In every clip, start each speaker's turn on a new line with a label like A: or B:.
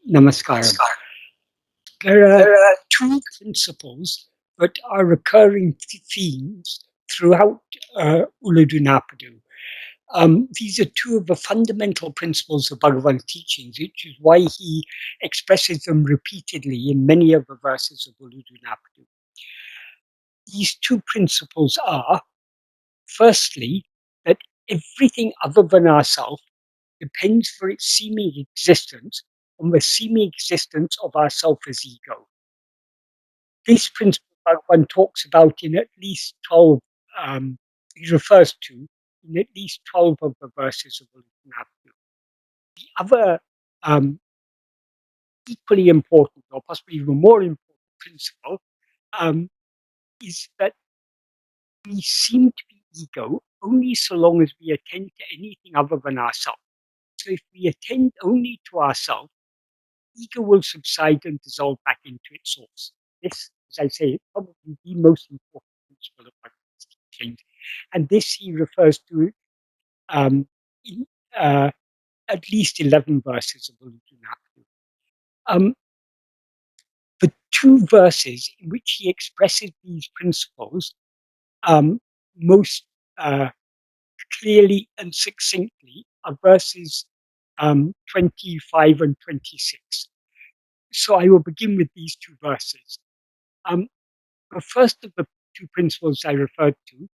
A: Namaskaram. There are two principles that are recurring themes throughout Uḷḷadu Nāṛpadu. These are two of the fundamental principles of Bhagavan's teachings, which is why he expresses them repeatedly in many of the verses of Uḷḷadu Nāṛpadu. These two principles are, firstly, that everything other than ourself depends for its seeming existence on the seeming existence of ourself as ego. This principle one talks about in at least 12, he refers to in at least 12 of the verses of the Upanishad. The other equally important, or possibly even more important principle, is that we seem to be ego only so long as we attend to anything other than ourselves. So if we attend only to ourselves, ego will subside and dissolve back into its source. This, as I say, is probably the most important principle of Bhagavad teaching. And this he refers to in at least 11 verses of the Upanishad. The two verses in which he expresses these principles most clearly and succinctly are verses 25 and 26. So I will begin with these two verses. The first of the two principles I referred to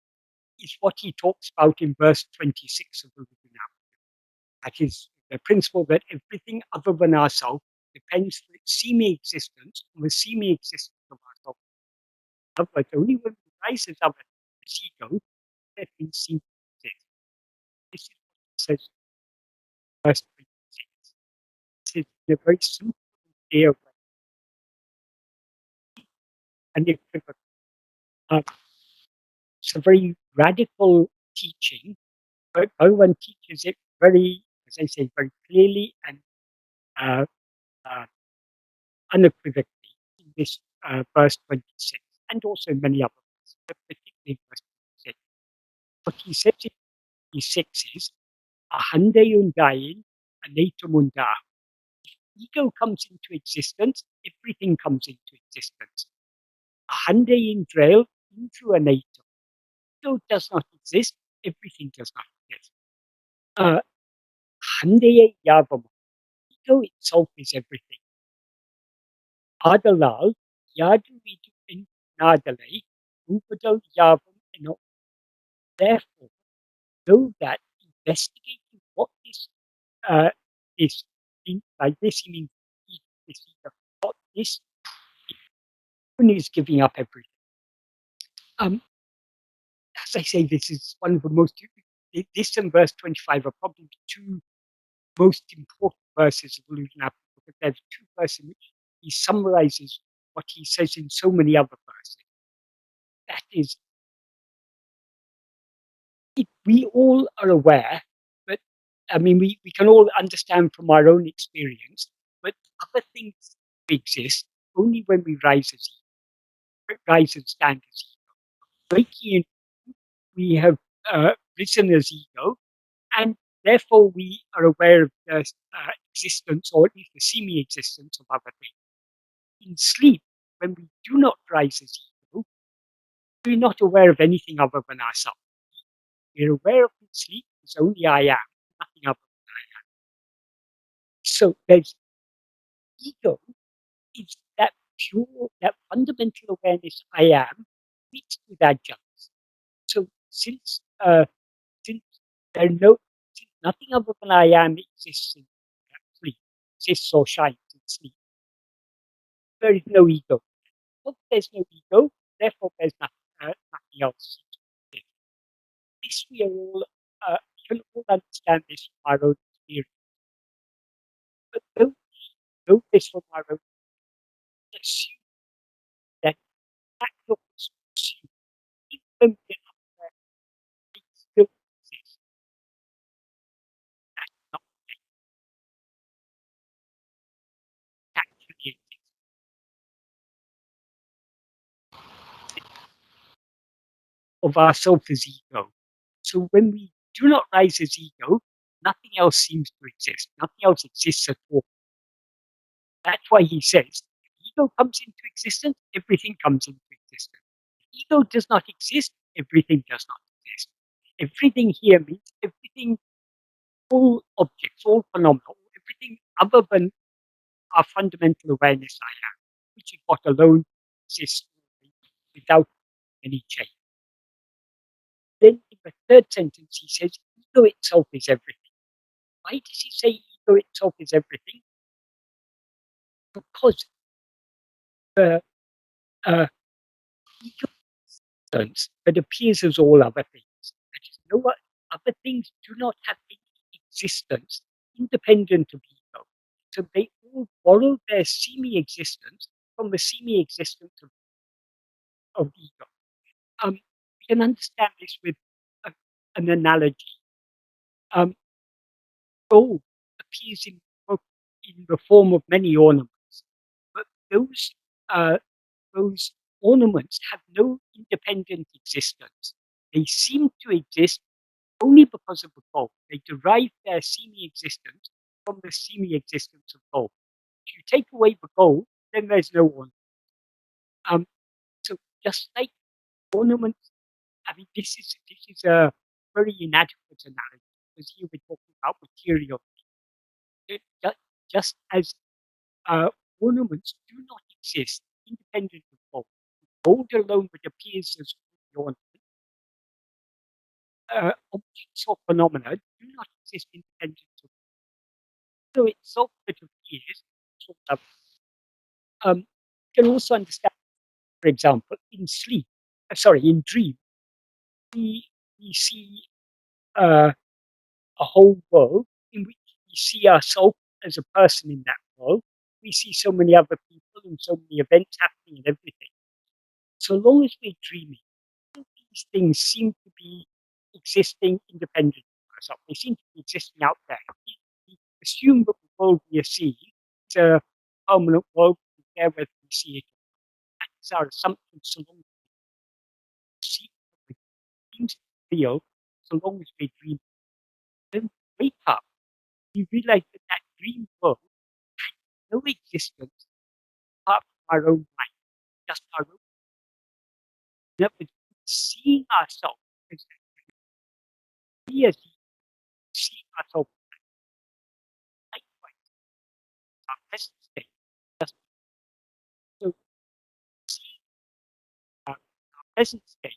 A: is what he talks about in verse 26 of the Upanishad. That is the principle that everything other than ourselves depends for its seeming existence on the seeming existence of ourselves. But only when we rise as our ego that we seem to exist. This is what it says in verse 26. It is in a very simple and clear way. And it's a very radical teaching, but Bhagavan teaches it very, as I say, very clearly and uh, uh, unequivocally in this verse 26, and also in many other verses, but particularly verse 26. What he says in 26 is, Ahandayundayin anatamunda. Ego comes into existence, everything comes into existence. Ahandayin into an atom. Ego does not exist, everything does not exist. Handaya yavam. Ego itself is everything. Adalal yadu vidu in nadalai upadal yavam eno. Therefore, know that investigating what is by this he means this what this is giving up everything. As I say, this is one of the most. This and verse 25 are probably the two most important verses of Ulladu because they're the two verses in which he summarizes what he says in so many other verses. That is, we all are aware, but I mean, we can all understand from our own experience, but other things exist only when we rise and stand as ego. Reiki, we have risen as ego, and therefore we are aware of the existence, or at least the semi-existence of other things. In sleep, when we do not rise as ego, we're not aware of anything other than ourselves. We're aware of in sleep is only I am, nothing other than I am. So there's ego is that pure, that fundamental awareness I am mixed with adjuncts. So since there no since nothing other than I am exists in sleep, exists or shines in sleep, there is no ego. Well, there's no ego, therefore there's nothing else. This we are all we can all understand this from our own experience. But don't know this from our own assume that actual assume even when we're not there, it still exists. That's not actually exists. Of ourself as ego. So when we do not rise as ego, nothing else seems to exist. Nothing else exists at all. That's why he says, if ego comes into existence, everything comes into existence. If ego does not exist, everything does not exist. Everything here means everything, all objects, all phenomena, everything other than our fundamental awareness I am, which is what alone exists without any change. Then in the third sentence, he says, ego itself is everything. Why does he say ego itself is everything? Because the uh, ego existence that appears as all other things. That is, other things do not have any existence independent of ego. So they all borrow their semi-existence from the semi-existence of ego. We can understand this with a, an analogy. Um, Gold appears in the form of many ornaments, but uh, those ornaments have no independent existence. They seem to exist only because of the gold. They derive their semi-existence from the semi-existence of gold. If you take away the gold, then there's no ornament. Um, so just like ornaments, I mean, this is a very inadequate analogy because here we're talking about material. It, just as ornaments do not exist independent of gold. Gold alone, which appears as the ornament, objects or phenomena do not exist independent of so itself that appears. Sort of, you can also understand, for example, in sleep, in dream, we see uh, a whole world in which we see ourselves as a person in that world. We see so many other people and so many events happening and everything. So long as we're dreaming, these things seem to be existing independently of ourselves. They seem to be existing out there. We assume that the world we are seeing is a permanent world, we care whether we see it. That's our assumption, so long as we see it, it seems real, so long as we dream. Then we wake up, we realize that that dream world has no existence apart from our own mind, just our own. In other words, seeing ourselves as we as seeing ourselves likewise, our present state, just so seeing our present state,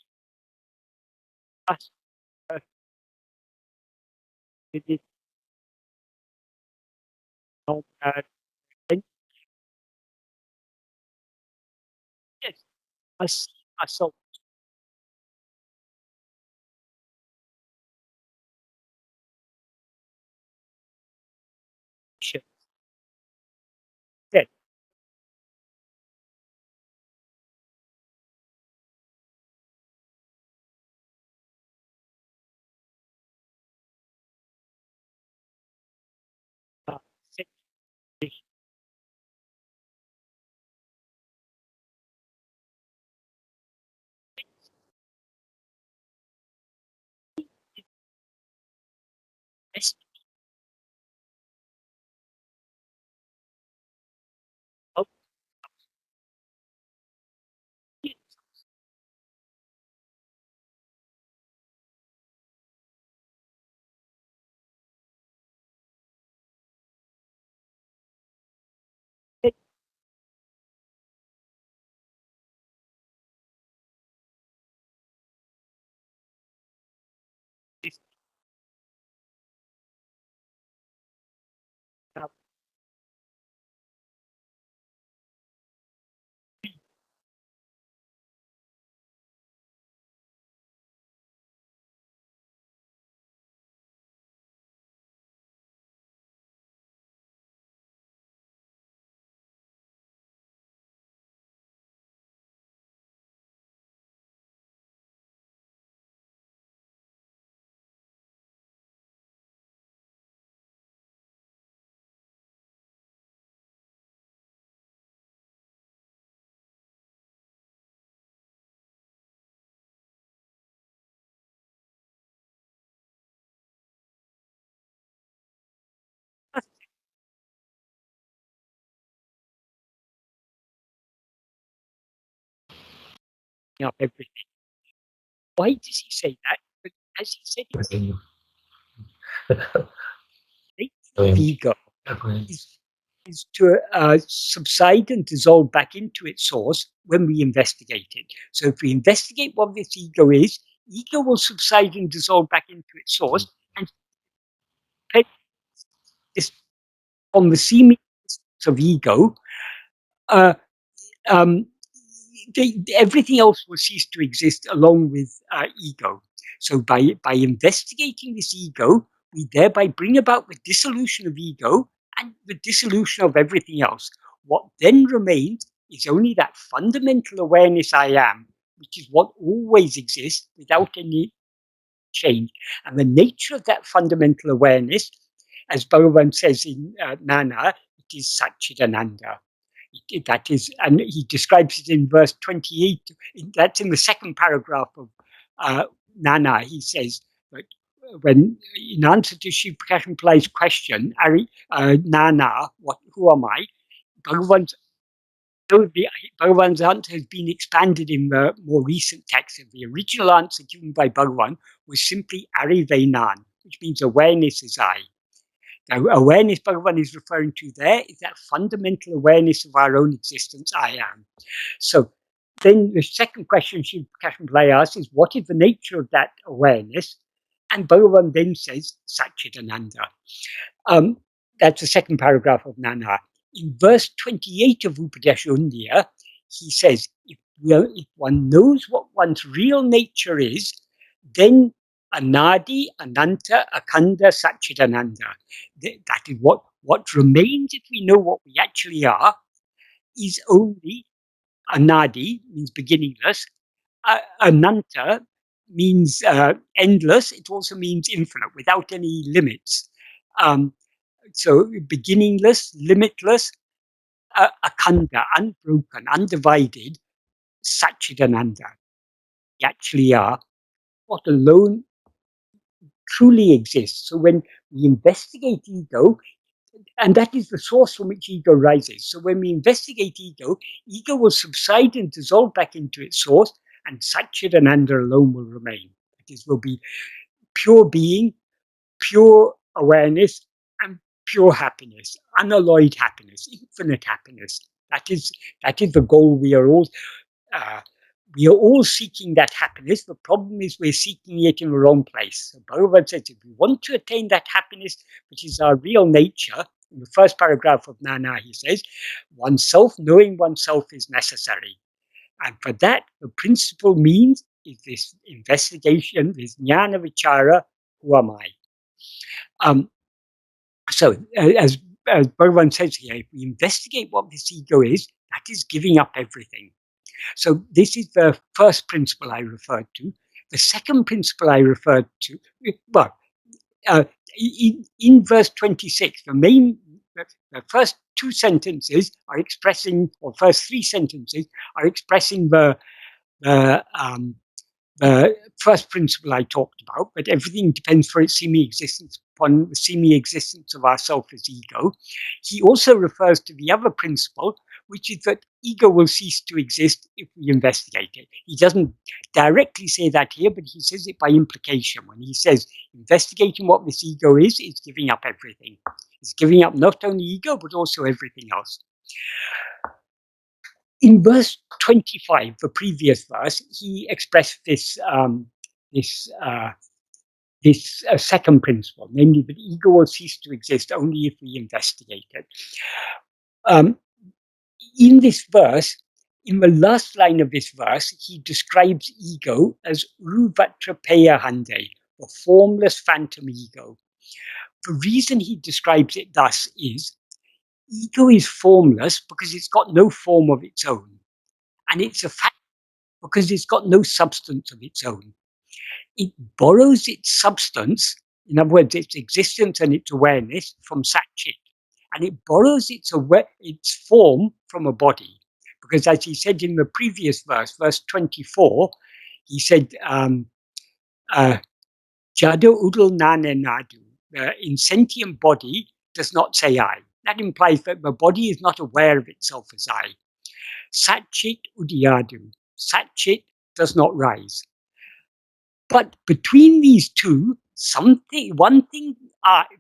A: us with it, uh, then yes, us seeing ourselves should then uh, set this best of it, set this up, up everything. Why does he say that? But as he said, the nature of ego is to subside and dissolve back into its source when we investigate it. So if we investigate what this ego is, ego will subside and dissolve back into its source, and this, on the seeming of ego, uh, um, everything else will cease to exist along with ego. So by investigating this ego, we thereby bring about the dissolution of ego and the dissolution of everything else. What then remains is only that fundamental awareness I am, which is what always exists without any change. And the nature of that fundamental awareness, as Bhagavan says in Nana, it is Satchidananda. That is, and he describes it in verse 28. That's in the second paragraph of Nana. He says that when, in answer to Shiv Prakash Pillai's question, Nana, who am I? Bhagavan's Bhagavan's answer has been expanded in the more recent text. The original answer given by Bhagavan was simply Arivenan, which means awareness is I. Now, awareness Bhagavan is referring to there is that fundamental awareness of our own existence, I am. So then the second question Shiv Prakash Pillai asks is, what is the nature of that awareness? And Bhagavan then says, Satchidananda. That's the second paragraph of Nana. In verse 28 of Upadesha, he says, if one knows what one's real nature is, then Anadi, Ananta, Akhanda, Satchidananda. That is what remains if we know what we actually are, is only Anadi, means beginningless. Ananta means endless. It also means infinite, without any limits. So beginningless, limitless, akhanda, unbroken, undivided, Satchidananda. We actually are what alone truly exists. So when we investigate ego, and that is the source from which ego rises. So when we investigate ego, ego will subside and dissolve back into its source, and Satchidananda alone will remain. That is, will be pure being, pure awareness, and pure happiness, unalloyed happiness, infinite happiness. That is the goal we are all seeking that happiness. The problem is we're seeking it in the wrong place. So Bhagavan says, if we want to attain that happiness, which is our real nature, in the first paragraph of Nana, he says, knowing oneself is necessary. And for that, the principal means is this investigation, this Atma-vichara, who am I? As Bhagavan says here, if we investigate what this ego is, that is giving up everything. So this is the first principle I referred to. The second principle I referred to, well, in verse 26, the first two sentences are expressing, or first three sentences are expressing the first principle I talked about, but everything depends for its seeming existence upon the seeming existence of ourself as ego. He also refers to the other principle, which is that ego will cease to exist if we investigate it. He doesn't directly say that here, but he says it by implication. When he says investigating what this ego is giving up everything. It's giving up not only ego, but also everything else. In verse 25, the previous verse, he expressed this second principle, namely that ego will cease to exist only if we investigate it. In this verse, in the last line of this verse, he describes ego as ruvatrapeya hande, the formless phantom ego. The reason he describes it thus is ego is formless because it's got no form of its own. And it's a fact because it's got no substance of its own. It borrows its substance, in other words, its existence and its awareness, from Satchit. And it borrows its form from a body. Because as he said in the previous verse, verse 24, he said, Jado Udal Nane Nadu, the insentient body does not say I. That implies that the body is not aware of itself as I. Satchit Uļḷadu. Satchit does not rise. But between these two, one thing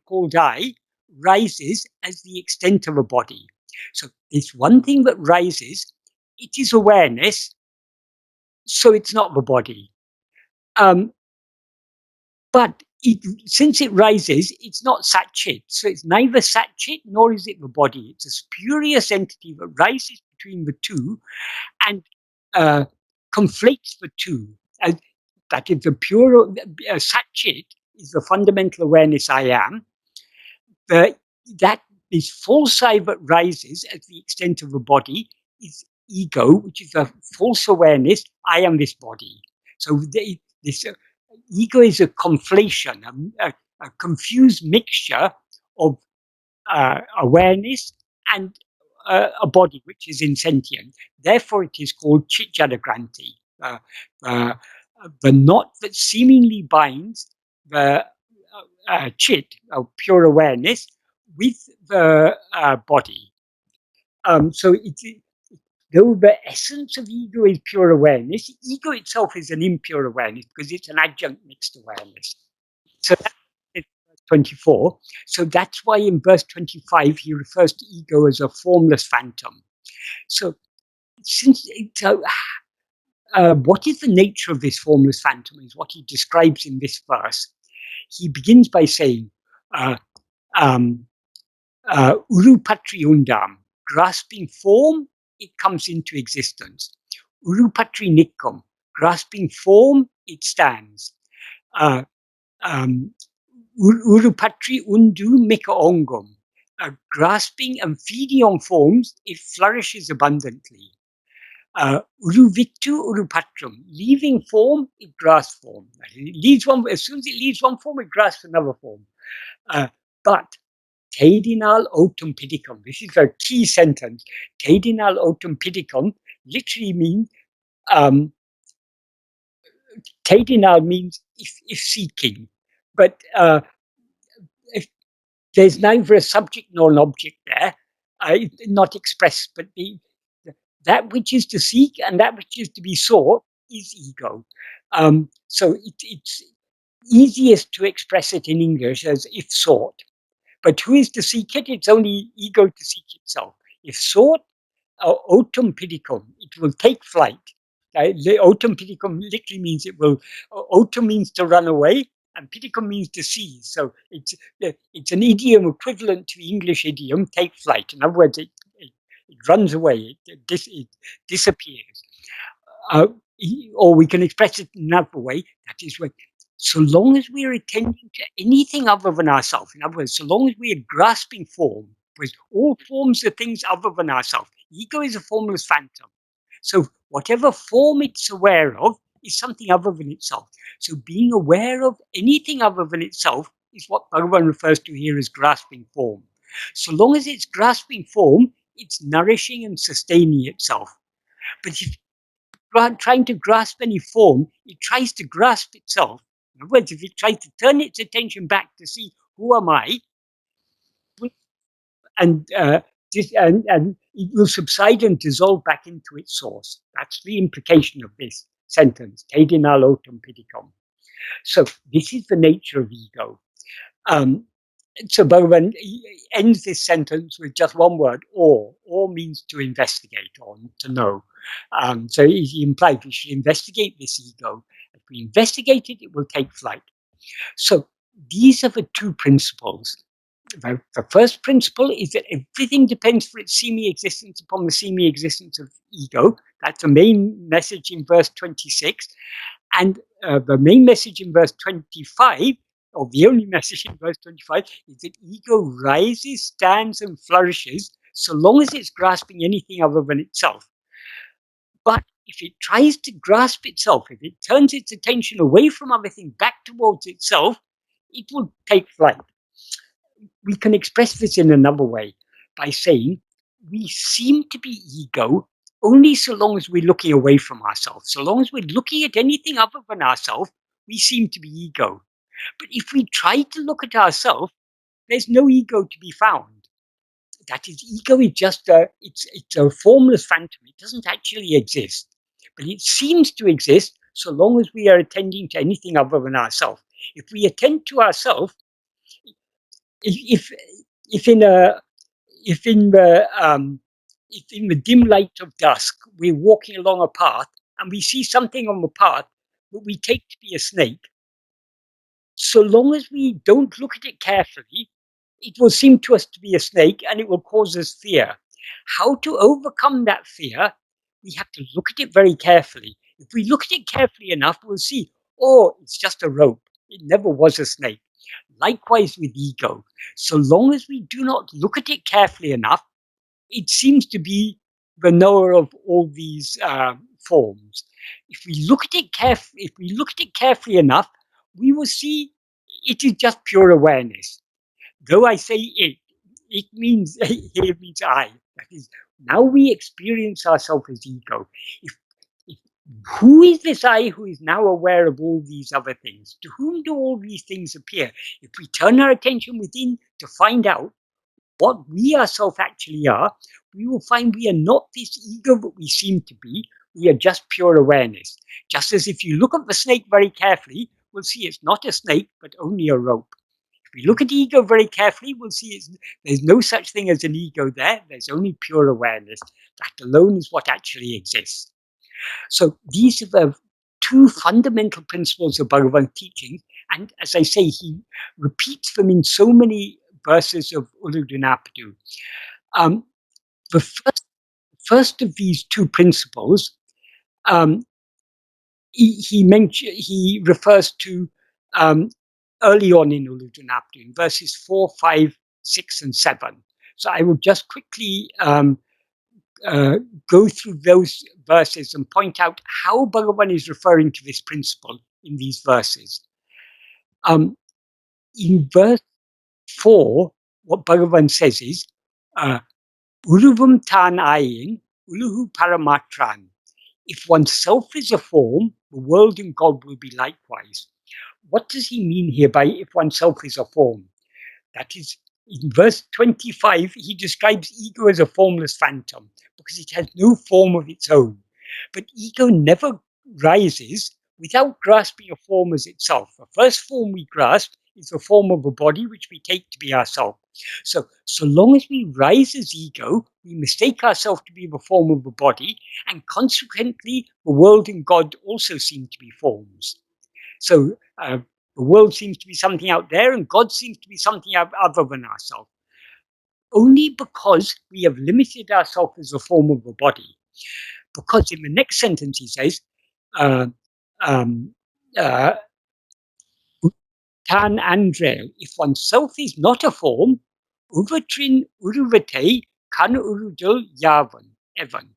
A: called I rises as the extent of a body. So this one thing that rises, it is awareness, so it's not the body. But since it rises, it's not Sat-Chit. So it's neither Sat-Chit nor is it the body. It's a spurious entity that rises between the two and conflates the two. That is the pure Sat-Chit is the fundamental awareness I am. That this false I that rises at the extent of the body is ego, which is a false awareness. I am this body. So this ego is a conflation, a confused mixture of awareness and a body which is insentient. Therefore, it is called Chitjadagranti, the knot that seemingly binds the chit, pure awareness, with the body. So though the essence of ego is pure awareness, ego itself is an impure awareness because it's an adjunct mixed awareness. So that's 24. So that's why in verse 25 he refers to ego as a formless phantom. So since what is the nature of this formless phantom is what he describes in this verse. He begins by saying, Urupatri undam, grasping form, it comes into existence. Urupatri nikkam, grasping form, it stands. Urupatri undu mika ongam, grasping and feeding on forms, it flourishes abundantly. Uruvittu urupatram, leaving form, it grasps form. It leaves one, as soon as it leaves one form, it grasps another form. But Tedinal autum pidicum, this is a key sentence. Tedinal autum pidicum literally means, Tedinal means if seeking, but if there's neither a subject nor an object there, not expressed, but that which is to seek and that which is to be sought is ego. So it's easiest to express it in English as if sought. But who is to seek it? It's only ego to seek itself. If sought, autum pidicum, it will take flight. Autum pidicum literally means it will. Autum means to run away, and pidicum means to seize. So it's an idiom equivalent to the English idiom take flight. In other words, it runs away, it disappears. Or we can express it another way. That is when, so long as we are attending to anything other than ourselves, in other words, so long as we are grasping form, because all forms are things other than ourselves. Ego is a formless phantom. So whatever form it's aware of is something other than itself. So being aware of anything other than itself is what Bhagavan refers to here as grasping form. So long as it's grasping form, it's nourishing and sustaining itself. But if trying to grasp any form, it tries to grasp itself. In other words, if it tries to turn its attention back to see who am I, and it will subside and dissolve back into its source. That's the implication of this sentence. Tedinal autum pidicum. So this is the nature of ego. So Bhagavan ends this sentence with just one word, or. Or means to investigate or to know. So he implied we should investigate this ego. If we investigate it, it will take flight. So these are the two principles. The first principle is that everything depends for its semi-existence upon the semi-existence of ego. That's the main message in verse 26. And the main message in verse 25, or the only message in verse 25, is that ego rises, stands, and flourishes so long as it's grasping anything other than itself. But if it tries to grasp itself, if it turns its attention away from everything back towards itself, it will take flight. We can express this in another way by saying we seem to be ego only so long as we're looking away from ourselves. So long as we're looking at anything other than ourselves, we seem to be ego. But if we try to look at ourselves, there's no ego to be found. That is, ego is just it's a formless phantom. It doesn't actually exist. but it seems to exist so long as we are attending to anything other than ourselves. If we attend to ourselves, if if in a if in the if in the dim light of dusk we're walking along a path and we see something on the path that we take to be a snake, so long as we don't look at it carefully, it will seem to us to be a snake and it will cause us fear. How to overcome that fear? We have to look at it very carefully. If we look at it carefully enough, we'll see, oh, it's just a rope. It never was a snake. Likewise with ego. So long as we do not look at it carefully enough, it seems to be the knower of all these forms. If we look at it carefully enough, we will see it is just pure awareness. Though I say it means here means I. That is, now we experience ourselves as ego. If who is this I who is now aware of all these other things? To whom do all these things appear? If we turn our attention within to find out what we ourselves actually are, we will find we are not this ego that we seem to be. We are just pure awareness. Just as if you look at the snake very carefully, we'll see it's not a snake, but only a rope. If we look at ego very carefully, we'll see there's no such thing as an ego there. There's only pure awareness. That alone is what actually exists. So these are the two fundamental principles of Bhagavan's teaching. And as I say, he repeats them in so many verses of Uḷḷadu Nāṛpadu. The first of these two principles, he refers to early on in Uḷḷadu Nāṛpadu, in verses 4, 5, 6, and 7. So I will just quickly go through those verses and point out how Bhagavan is referring to this principle in these verses. In verse 4, what Bhagavan says is, Uruvam tan ayin, uluhu paramatran. If oneself is a form, the world and God will be likewise. What does he mean here by if oneself is a form? That is, in verse 25, he describes ego as a formless phantom because it has no form of its own. But ego never rises without grasping a form as itself. The first form we grasp is the form of a body, which we take to be ourselves. So long as we rise as ego, we mistake ourselves to be the form of a body, and consequently, the world and God also seem to be forms. So the world seems to be something out there, and God seems to be something other than ourselves. Only because we have limited ourselves as a form of a body. Because in the next sentence he says, Tan Andrel, if oneself is not a form, Uvatrin Uruvate kan Urudul Yavan, Evan.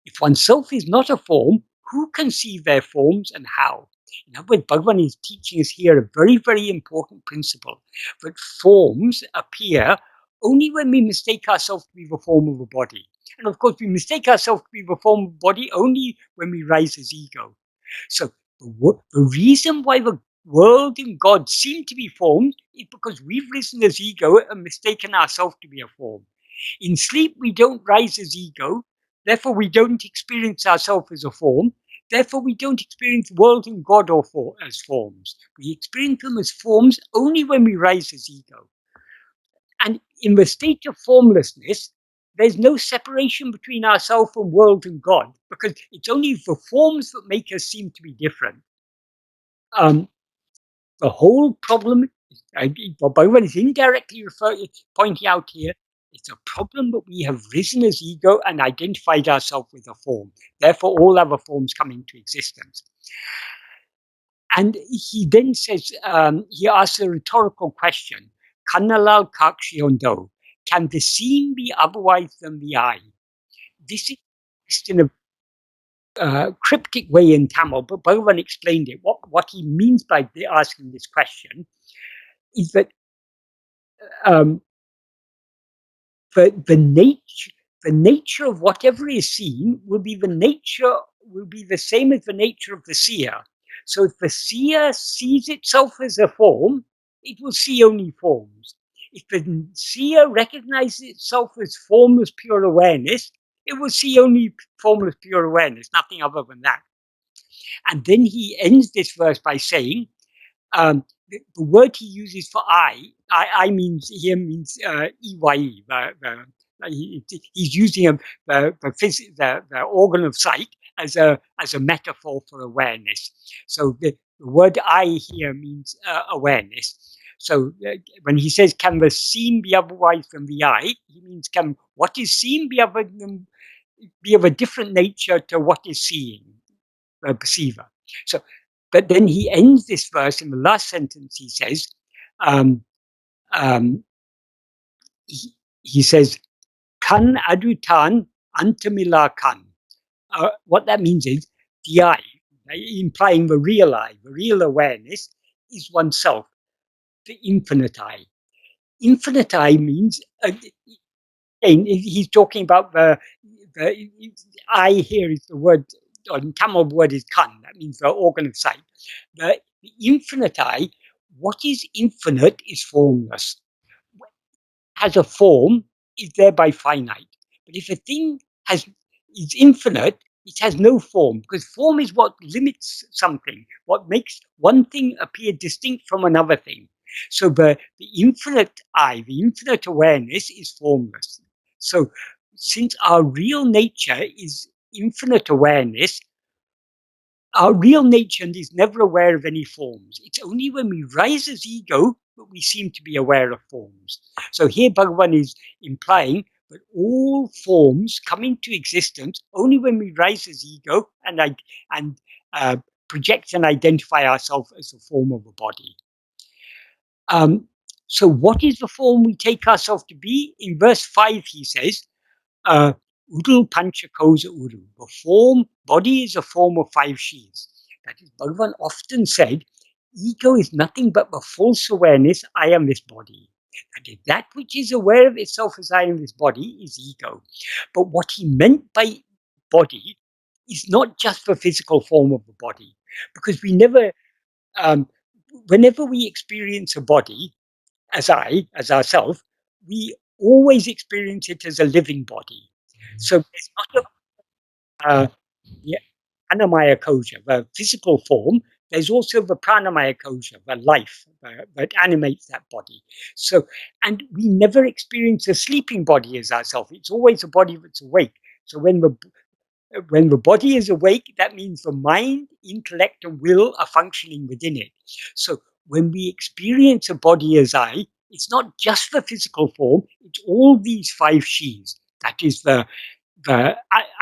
A: If oneself is not a form, who can see their forms and how? In other words, Bhagavan is teaching us here a very, very important principle, that forms appear only when we mistake ourselves to be the form of a body. And of course, we mistake ourselves to be the form of a body only when we rise as ego. So the reason why the world and God seem to be formed is because we've risen as ego and mistaken ourselves to be a form. In sleep, we don't rise as ego. Therefore, we don't experience ourselves as a form. Therefore, we don't experience world and God as forms. We experience them as forms only when we rise as ego. And in the state of formlessness, there's no separation between ourself and world and God, because it's only the forms that make us seem to be different. The whole problem, what Bhagavan is indirectly pointing out here, it's a problem that we have risen as ego and identified ourselves with a form. Therefore, all other forms come into existence. And he then says, he asks a rhetorical question, Kannalal Kakshiondo, can the seen be otherwise than the eye? This is in a cryptic way in Tamil, but Bhagavan explained it. What he means by asking this question is that the nature of whatever is seen will be the same as the nature of the seer. So if the seer sees itself as a form, it will see only forms. If the seer recognizes itself as formless pure awareness, It will see only formless pure awareness, nothing other than that. And then he ends this verse by saying, the word he uses for I means here means EYE. He's using the organ of sight as a metaphor for awareness. So the word I here means awareness. So when he says, "Can the seen be otherwise than the eye?" he means, "Can what is seen be of a different nature to what is seeing, the perceiver?" So, but then he ends this verse in the last sentence. He says, um, um, he says, "Kan adutan antamila kan." What that means is the I, implying the real awareness, is oneself, the infinite I. Infinite I means, again, he's talking about the I here is the word, or in Tamil word is kan, that means the organ of sight. The infinite I, what is infinite is formless. Has a form, is thereby finite. But if a thing is infinite, it has no form, because form is what limits something, what makes one thing appear distinct from another thing. So the infinite I, the infinite awareness, is formless. So since our real nature is infinite awareness, our real nature is never aware of any forms. It's only when we rise as ego that we seem to be aware of forms. So here Bhagavan is implying that all forms come into existence only when we rise as ego and uh, project and identify ourselves as a form of a body. So what is the form we take ourselves to be? In verse 5 he says, Uru pancha kosa uru. The form, body is a form of 5 sheaths. That is, Bhagavan often said, ego is nothing but the false awareness, I am this body. That is, that which is aware of itself as I am this body is ego. But what he meant by body is not just the physical form of the body, because we never, whenever we experience a body, as ourself, we always experience it as a living body. So there's not the annamaya kosha, the physical form. There's also the pranamaya kosha, the life that animates that body. So, and we never experience a sleeping body as ourself. It's always a body that's awake. So when the body is awake, that means the mind, intellect, and will are functioning within it. So when we experience a body as I, it's not just the physical form, it's all these 5 sheaths. That is the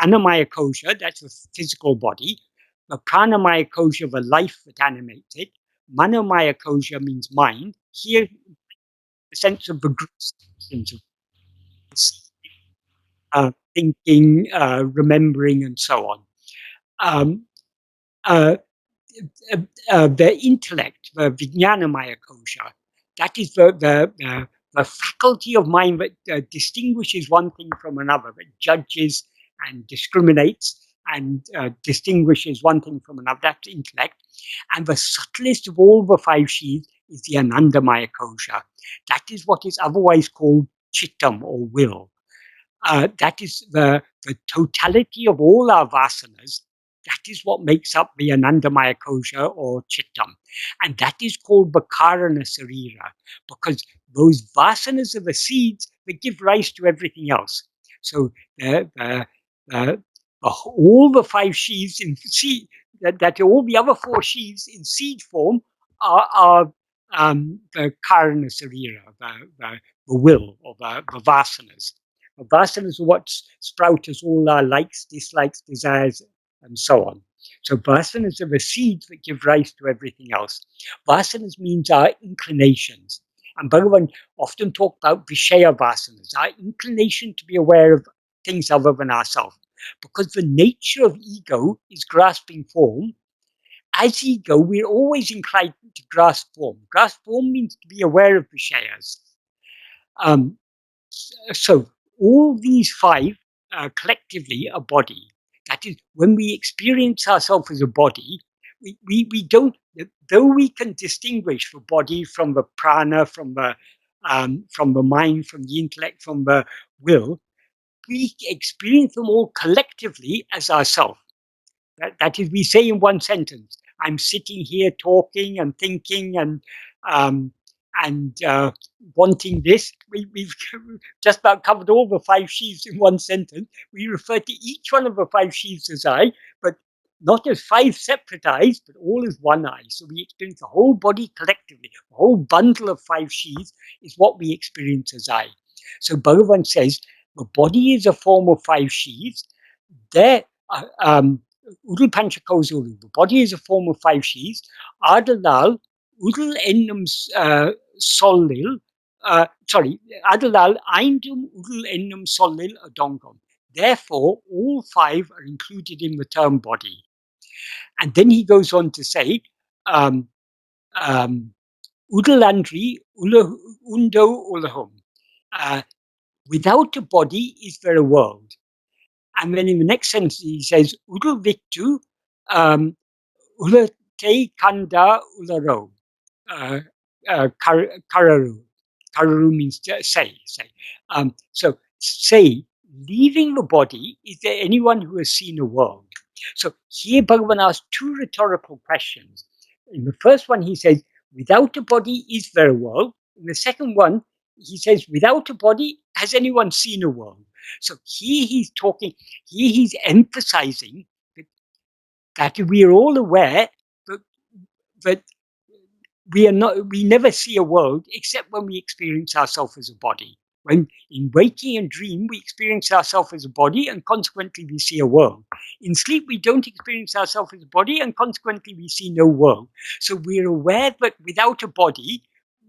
A: annamaya kosha, that's the physical body, the pranamaya kosha, the life that animates it, manomaya kosha means mind. Here, the sense of the gross sense of thinking, remembering, and so on. Um, uh, the intellect, the vijnanamaya kosha, that is the faculty of mind that distinguishes one thing from another, that judges and discriminates and distinguishes one thing from another. That's intellect. And the subtlest of all the 5 sheaths is the anandamaya kosha. That is what is otherwise called chittam, or will. That is the totality of all our vasanas. That is what makes up the Anandamaya kosha or chittam. And that is called Bhakarana Sarira, because those vasanas are the seeds that give rise to everything else. So all the 5 sheaths in seed, that all the other 4 sheaths in seed form are the Karana Sarira, the will, or the vasanas. Vasanas are what sprout us all our likes, dislikes, desires, and so on. So vasanas are the seeds that give rise to everything else. Vasanas means our inclinations. And Bhagavan often talked about Vishaya vasanas, our inclination to be aware of things other than ourselves. Because the nature of ego is grasping form. As ego, we're always inclined to grasp form. Grasp form means to be aware of Vishayas. Um, so all these 5 collectively a body. That is, when we experience ourselves as a body, we don't, though we can distinguish the body from the prana, from the mind, from the intellect, from the will, we experience them all collectively as ourself. That is, we say in one sentence, I'm sitting here talking and thinking um, and wanting this. We've just about covered all the five sheaths in one sentence. We refer to each one of the five sheaths as I, but not as five separate eyes, but all as one eye. So we experience the whole body collectively. The whole bundle of five sheaths is what we experience as I. So Bhagavan says the body is a form of five sheaths. There, Udal Panchakosalu, the body is a form of five sheaths. Adalal, Udal Ennum Solil, Adalal Eindum Udal Ennum Solil Adongam. Therefore, all five are included in the term body. And then he goes on to say, Udalandri Undo Ulahum. Without a body, is there a world? And then in the next sentence, he says, Udal Victu Ulate Kanda Ularo. Kararu. Kararu means say. So say, leaving the body, is there anyone who has seen a world? So here Bhagavan asks two rhetorical questions. In the first one, he says, without a body, is there a world? In the second one, he says, without a body, has anyone seen a world? So here he's talking, here he's emphasizing that we are all aware that we never see a world except when we experience ourselves as a body. When in waking and dream, we experience ourselves as a body and consequently we see a world. In sleep, we don't experience ourselves as a body and consequently we see no world. So we're aware that without a body,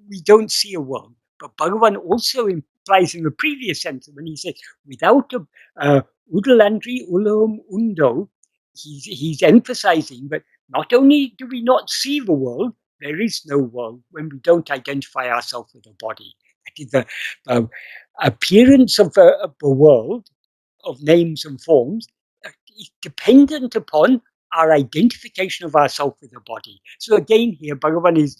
A: we don't see a world. But Bhagavan also implies in the previous sentence when he says, without a Udalandri Ulam Undo, he's emphasizing that not only do we not see the world, there is no world when we don't identify ourselves with a body. That is the appearance of the world, of names and forms, is dependent upon our identification of ourselves with the body. So again here, Bhagavan is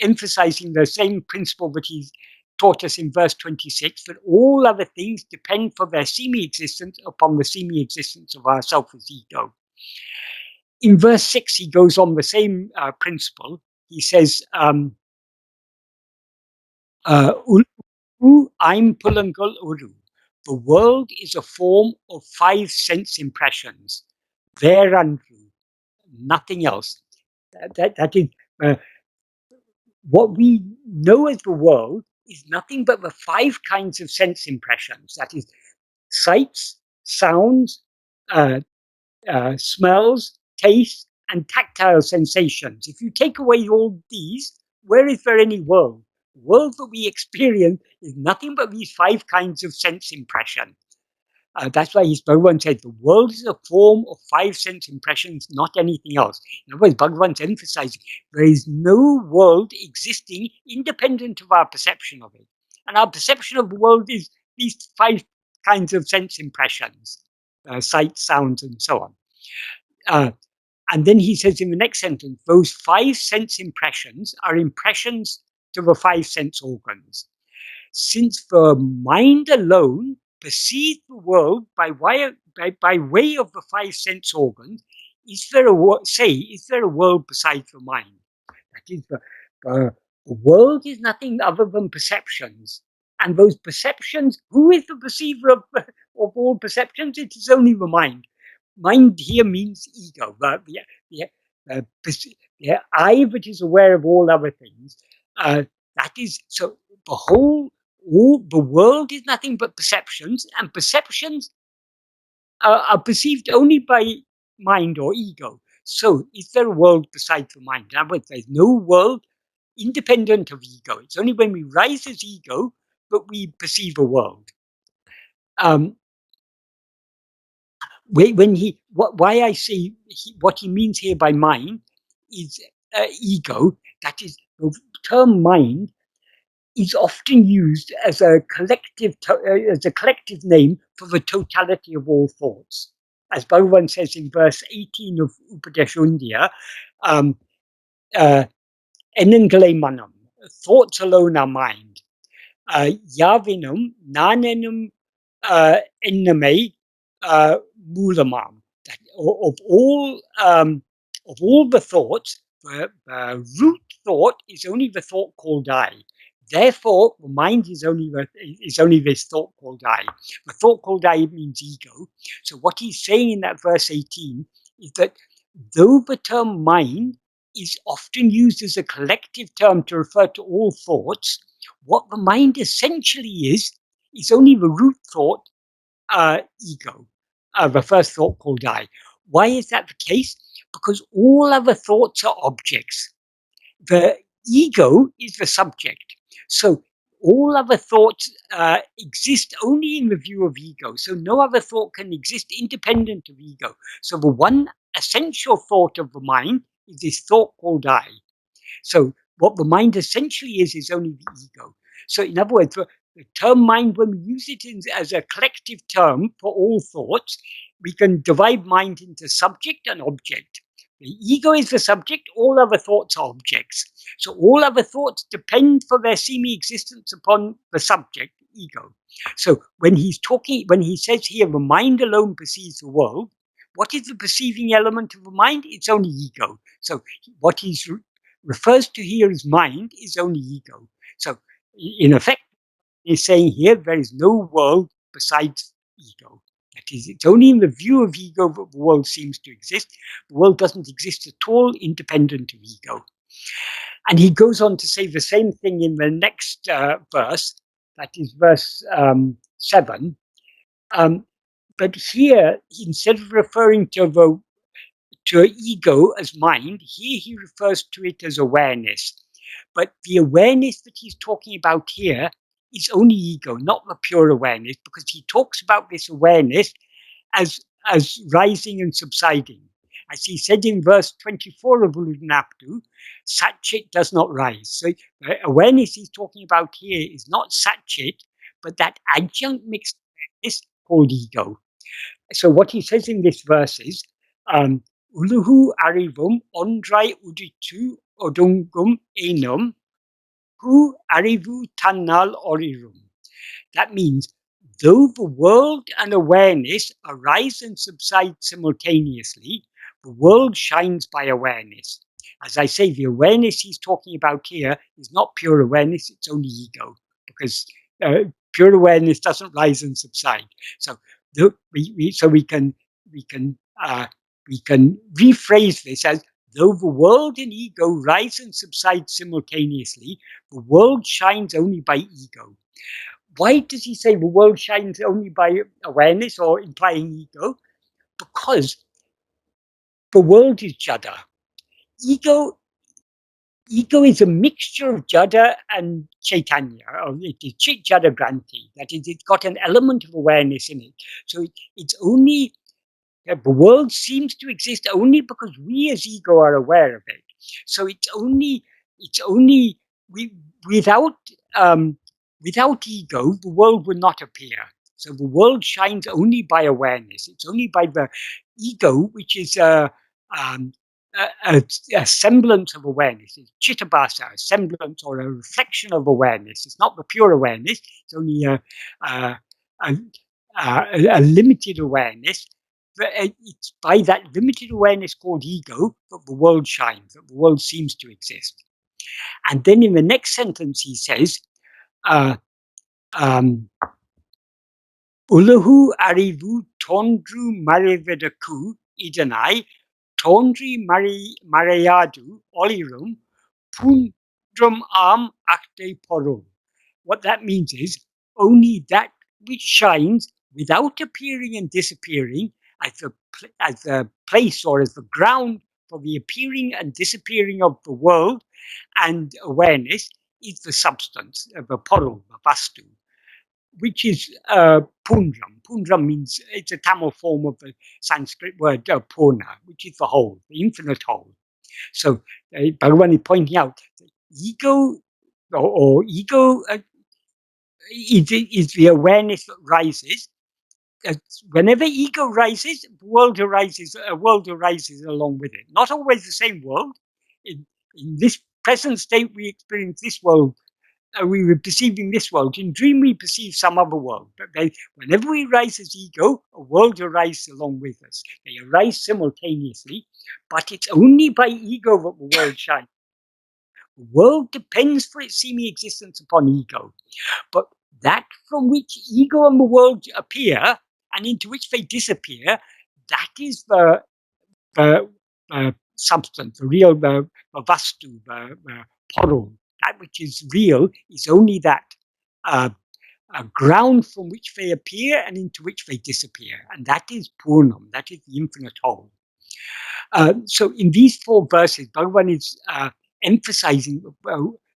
A: emphasizing the same principle that he's taught us in verse 26, that all other things depend for their semi-existence upon the semi-existence of ourself as ego. In verse 6, he goes on the same principle. He says, I'm Pulangal Uru. The world is a form of five sense impressions. Thereunto, nothing else. That is, what we know as the world is nothing but the five kinds of sense impressions. That is, sights, sounds, smells, tastes, and tactile sensations. If you take away all these, where is there any world? The world that we experience is nothing but these five kinds of sense impression. That's why Bhagavan said the world is a form of five sense impressions, not anything else. In other words, Bhagavan's emphasizing there is no world existing independent of our perception of it. And our perception of the world is these five kinds of sense impressions, sight, sounds, and so on. And then he says in the next sentence, those five sense impressions are impressions to the five sense organs. Since the mind alone perceives the world by way of the five sense organs, is there a world besides the mind? That is, the world is nothing other than perceptions. And those perceptions, who is the perceiver of all perceptions? It is only the mind. Mind here means ego, the I that is aware of all other things. That is, so the world is nothing but perceptions, and perceptions are perceived only by mind or ego. So, is there a world besides the mind? In other words, there's no world independent of ego. It's only when we rise as ego that we perceive a world. Why I say what he means here by mind is ego. That is, the term mind is often used as a collective name for the totality of all thoughts. As Bhagavan says in verse 18 of Upadeshundya, Enengale manam, thoughts alone are mind. Yavinam, nanenum enname mulamam. Of all the thoughts, the root thought is only the thought called I. Therefore, the mind is only this thought called I. The thought called I means ego. So what he's saying in that verse 18 is that though the term mind is often used as a collective term to refer to all thoughts, what the mind essentially is only the root thought, ego, the first thought called I. Why is that the case? Because all other thoughts are objects. The ego is the subject. So all other thoughts exist only in the view of ego. So no other thought can exist independent of ego. So the one essential thought of the mind is this thought called I. So what the mind essentially is only the ego. So in other words, the term mind, when we use it as a collective term for all thoughts, we can divide mind into subject and object. The ego is the subject, all other thoughts are objects. So all other thoughts depend for their semi-existence upon the subject, ego. So when he says here, the mind alone perceives the world, what is the perceiving element of the mind? It's only ego. So what he's refers to here as mind is only ego. So in effect, he's saying here there is no world besides ego. That is, it's only in the view of ego that the world seems to exist. The world doesn't exist at all independent of ego. And he goes on to say the same thing in the next verse, that is verse 7. But here, instead of referring to ego as mind, here he refers to it as awareness. But the awareness that he's talking about here is only ego, not the pure awareness, because he talks about this awareness as rising and subsiding. As he said in verse 24 of Uḷḷadu Nāṛpadu, Satchit does not rise. So the awareness he's talking about here is not Satchit, but that adjunct mixed awareness called ego. So what he says in this verse is, Uluhu arivum ondrai uditu odungum enum, hu arivu tannal orirum. That means, though the world and awareness arise and subside simultaneously, the world shines by awareness. As I say, the awareness he's talking about here is not pure awareness, it's only ego, because pure awareness doesn't rise and subside. So we can rephrase this as, though the world and ego rise and subside simultaneously, the world shines only by ego. Why does he say the world shines only by awareness or implying ego? Because the world is jada. Ego is a mixture of jada and chaitanya, or it is chit jada granti. That is, it's got an element of awareness in it. So it's only, the world seems to exist only because we as ego are aware of it. So it's only without ego, the world will not appear. So the world shines only by awareness. It's only by the ego, which is a semblance of awareness. It's chittabhasa, a semblance or a reflection of awareness. It's not the pure awareness. It's only a limited awareness. But it's by that limited awareness called ego that the world shines, that the world seems to exist. And then in the next sentence he says, Uluhu arivu tondru marivedaku idanai, tondri marayadu olirum, pundrum am akte porum. What that means is, only that which shines without appearing and disappearing as the place or as the ground for the appearing and disappearing of the world and awareness is the substance, the porum, the vastu, which is pundram. Pundram means, it's a Tamil form of the Sanskrit word purna, which is the whole, the infinite whole. So Bhagavan is pointing out that ego or ego is the awareness that rises. Whenever ego rises, the world arises. A world arises along with it. Not always the same world. In this present state, we experience this world we were perceiving this world. In dream, we perceive some other world. But whenever we rise as ego, a world arises along with us. They arise simultaneously, but it's only by ego that the world shines. The world depends for its seeming existence upon ego. But that from which ego and the world appear and into which they disappear, that is the substance, the real, the vastu, the porul. That which is real is only that ground from which they appear and into which they disappear. And that is Purnam, that is the infinite whole. So in these 4 verses, Bhagavan is emphasizing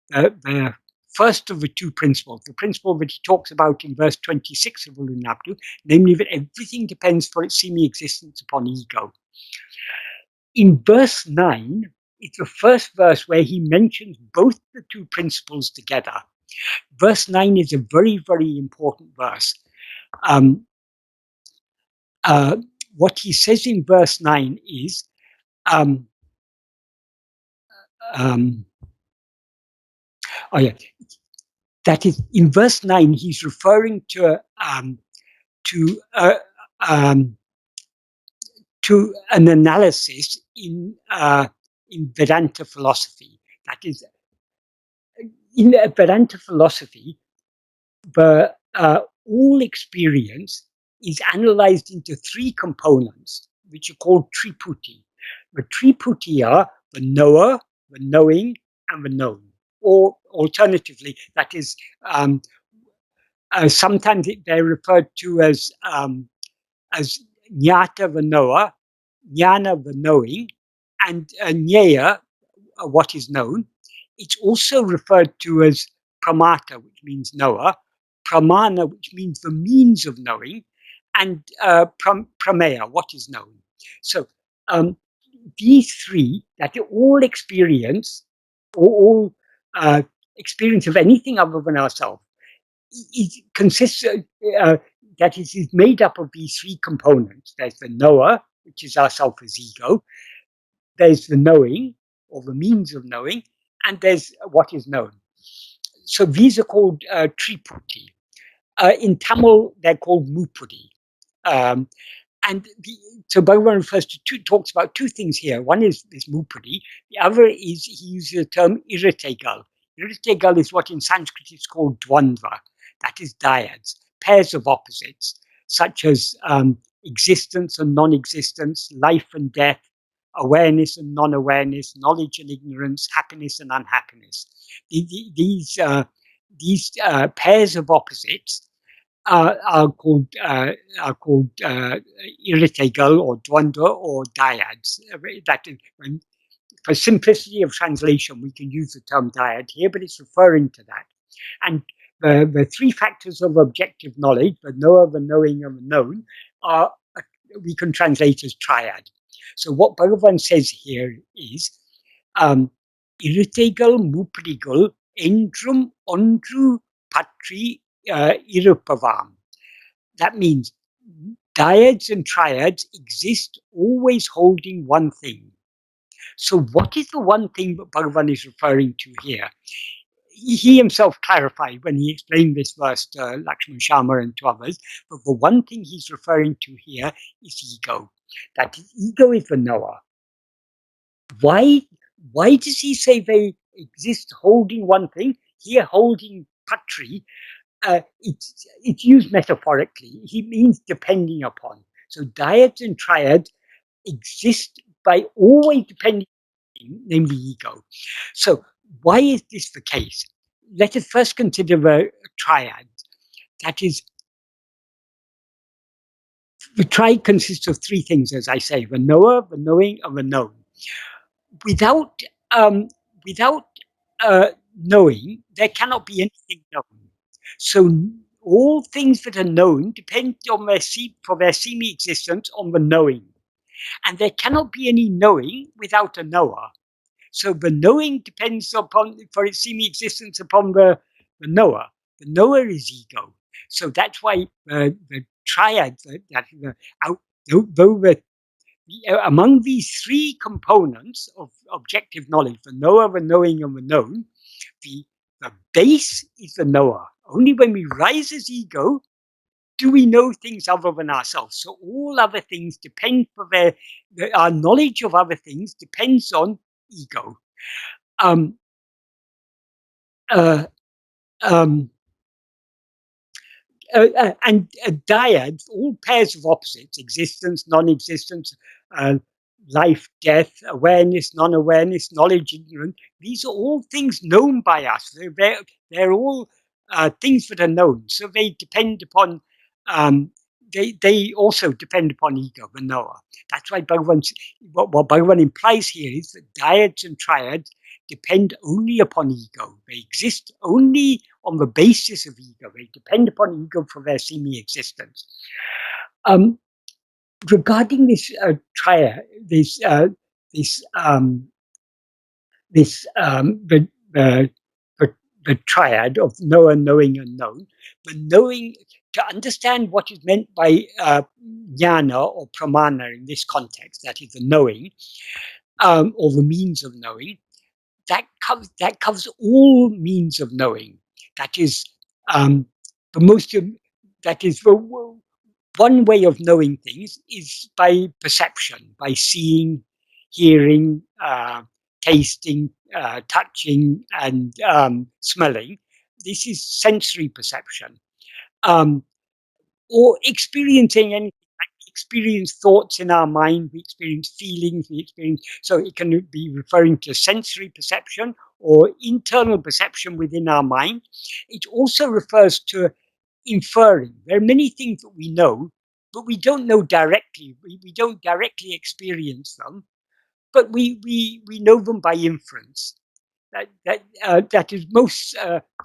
A: the first of the 2 principles, the principle that he talks about in verse 26 of Uḷḷadu Nāṛpadu, namely that everything depends for its seeming existence upon ego. In verse 9, it's the first verse where he mentions both the 2 principles together. Verse 9 is a very, very important verse. What he says in verse 9 is, that is, in verse 9, he's referring to an analysis in Vedanta philosophy. That is, in Vedanta philosophy, all experience is analyzed into 3 components, which are called triputi. The triputi are the knower, the knowing, and the known. Or alternatively, that is, sometimes they're referred to as jnata, the knower, jnana, the knowing, and jnaya, what is known. It's also referred to as pramata, which means knower, pramana, which means the means of knowing, and prameya, what is known. So these 3, that all experience, or all experience of anything other than ourselves, it consists that it is made up of these 3 components. There's the knower, which is ourself as ego. There's the knowing, or the means of knowing, and there's what is known. So these are called triputi. In Tamil, they're called mupudi. So Bhagavan refers to talks about 2 things here. One is this mupudi. The other is he uses the term irritagal. Irritagal is what in Sanskrit is called dvandva. That is dyads, pairs of opposites, such as existence and non-existence, life and death, awareness and non-awareness, knowledge and ignorance, happiness and unhappiness. These pairs of opposites are called irritagal or dvandva or dyads. That is, for simplicity of translation, we can use the term dyad here, but it's referring to that. And the 3 factors of objective knowledge, the knower, the knowing, and the known, are we can translate as triad. So what Bhagavan says here is irritagal muprigal endrum ondru patri irupavam. That means dyads and triads exist always holding one thing. So what is the one thing that Bhagavan is referring to here? He himself clarified when he explained this verse to Lakshman Sharma and to others, but the one thing he's referring to here is ego. That ego is the knower. Why does he say they exist holding one thing? Here, holding patri, it's used metaphorically. He means depending upon. So dyads and triads exist by always depending, namely ego. So why is this the case? Let us first consider the triad. That is, the triad consists of 3 things, as I say: the knower, the knowing, and the known. Without knowing, there cannot be anything known. So all things that are known depend on for their seeming existence on the knowing. And there cannot be any knowing without a knower. So the knowing depends upon, for its seeming existence, upon the knower. The knower is ego. So that's why the triad, among these 3 components of objective knowledge, the knower, the knowing, and the known, the The base is the knower. Only when we rise as ego do we know things other than ourselves. So all other things depend for our knowledge of other things depends on ego. Um, uh, um, and dyads, all pairs of opposites, existence, non-existence, uh, life, death, awareness, non-awareness, knowledge, ignorance, these are all things known by us. They're all things that are known. So they depend upon, they also depend upon ego, the knower. That's why what Bhagavan implies here is that dyads and triads depend only upon ego. They exist only on the basis of ego. They depend upon ego for their seeming existence. Regarding this triad, this the, the the triad of knower, knowing, and known. The knowing, to understand what is meant by jnana or pramana in this context, that is the knowing, or the means of knowing. That covers all means of knowing. That is the most. That is one way of knowing things is by perception, by seeing, hearing, tasting, touching, and smelling. This is sensory perception, or experiencing anything. We experience thoughts in our mind, we experience feelings, we experience. So it can be referring to sensory perception or internal perception within our mind. It also refers to inferring. There are many things that we know, but we don't know directly. We don't directly experience them, but we know them by inference. That is most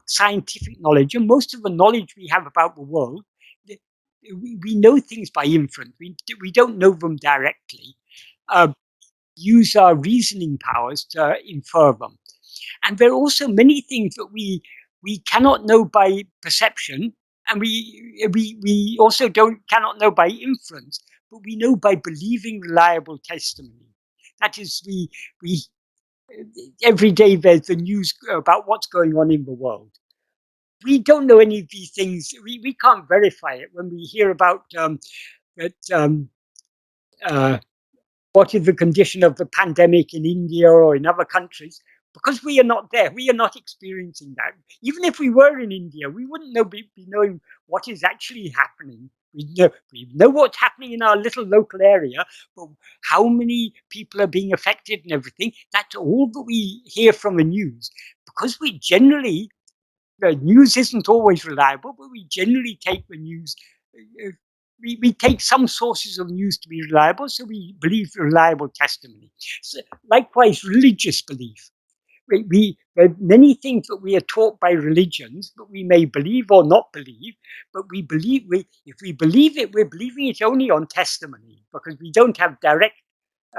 A: scientific knowledge, and most of the knowledge we have about the world. We know things by inference. We don't know them directly. Uh, use our reasoning powers to infer them. And there are also many things that we cannot know by perception, and we also cannot know by inference, but we know by believing reliable testimony. That is, we every day there's the news about what's going on in the world. We don't know any of these things. We can't verify it when we hear about that. Uh, what is the condition of the pandemic in India or in other countries? Because we are not there, we are not experiencing that. Even if we were in India, we wouldn't be knowing what is actually happening. We know what's happening in our little local area, but how many people are being affected and everything, that's all that we hear from the news. Because we generally, the news isn't always reliable, but we generally take the news. We take some sources of news to be reliable, so we believe reliable testimony. So, likewise, religious belief. There are many things that we are taught by religions that we may believe or not believe, but if we believe it, we're believing it only on testimony, because we don't have direct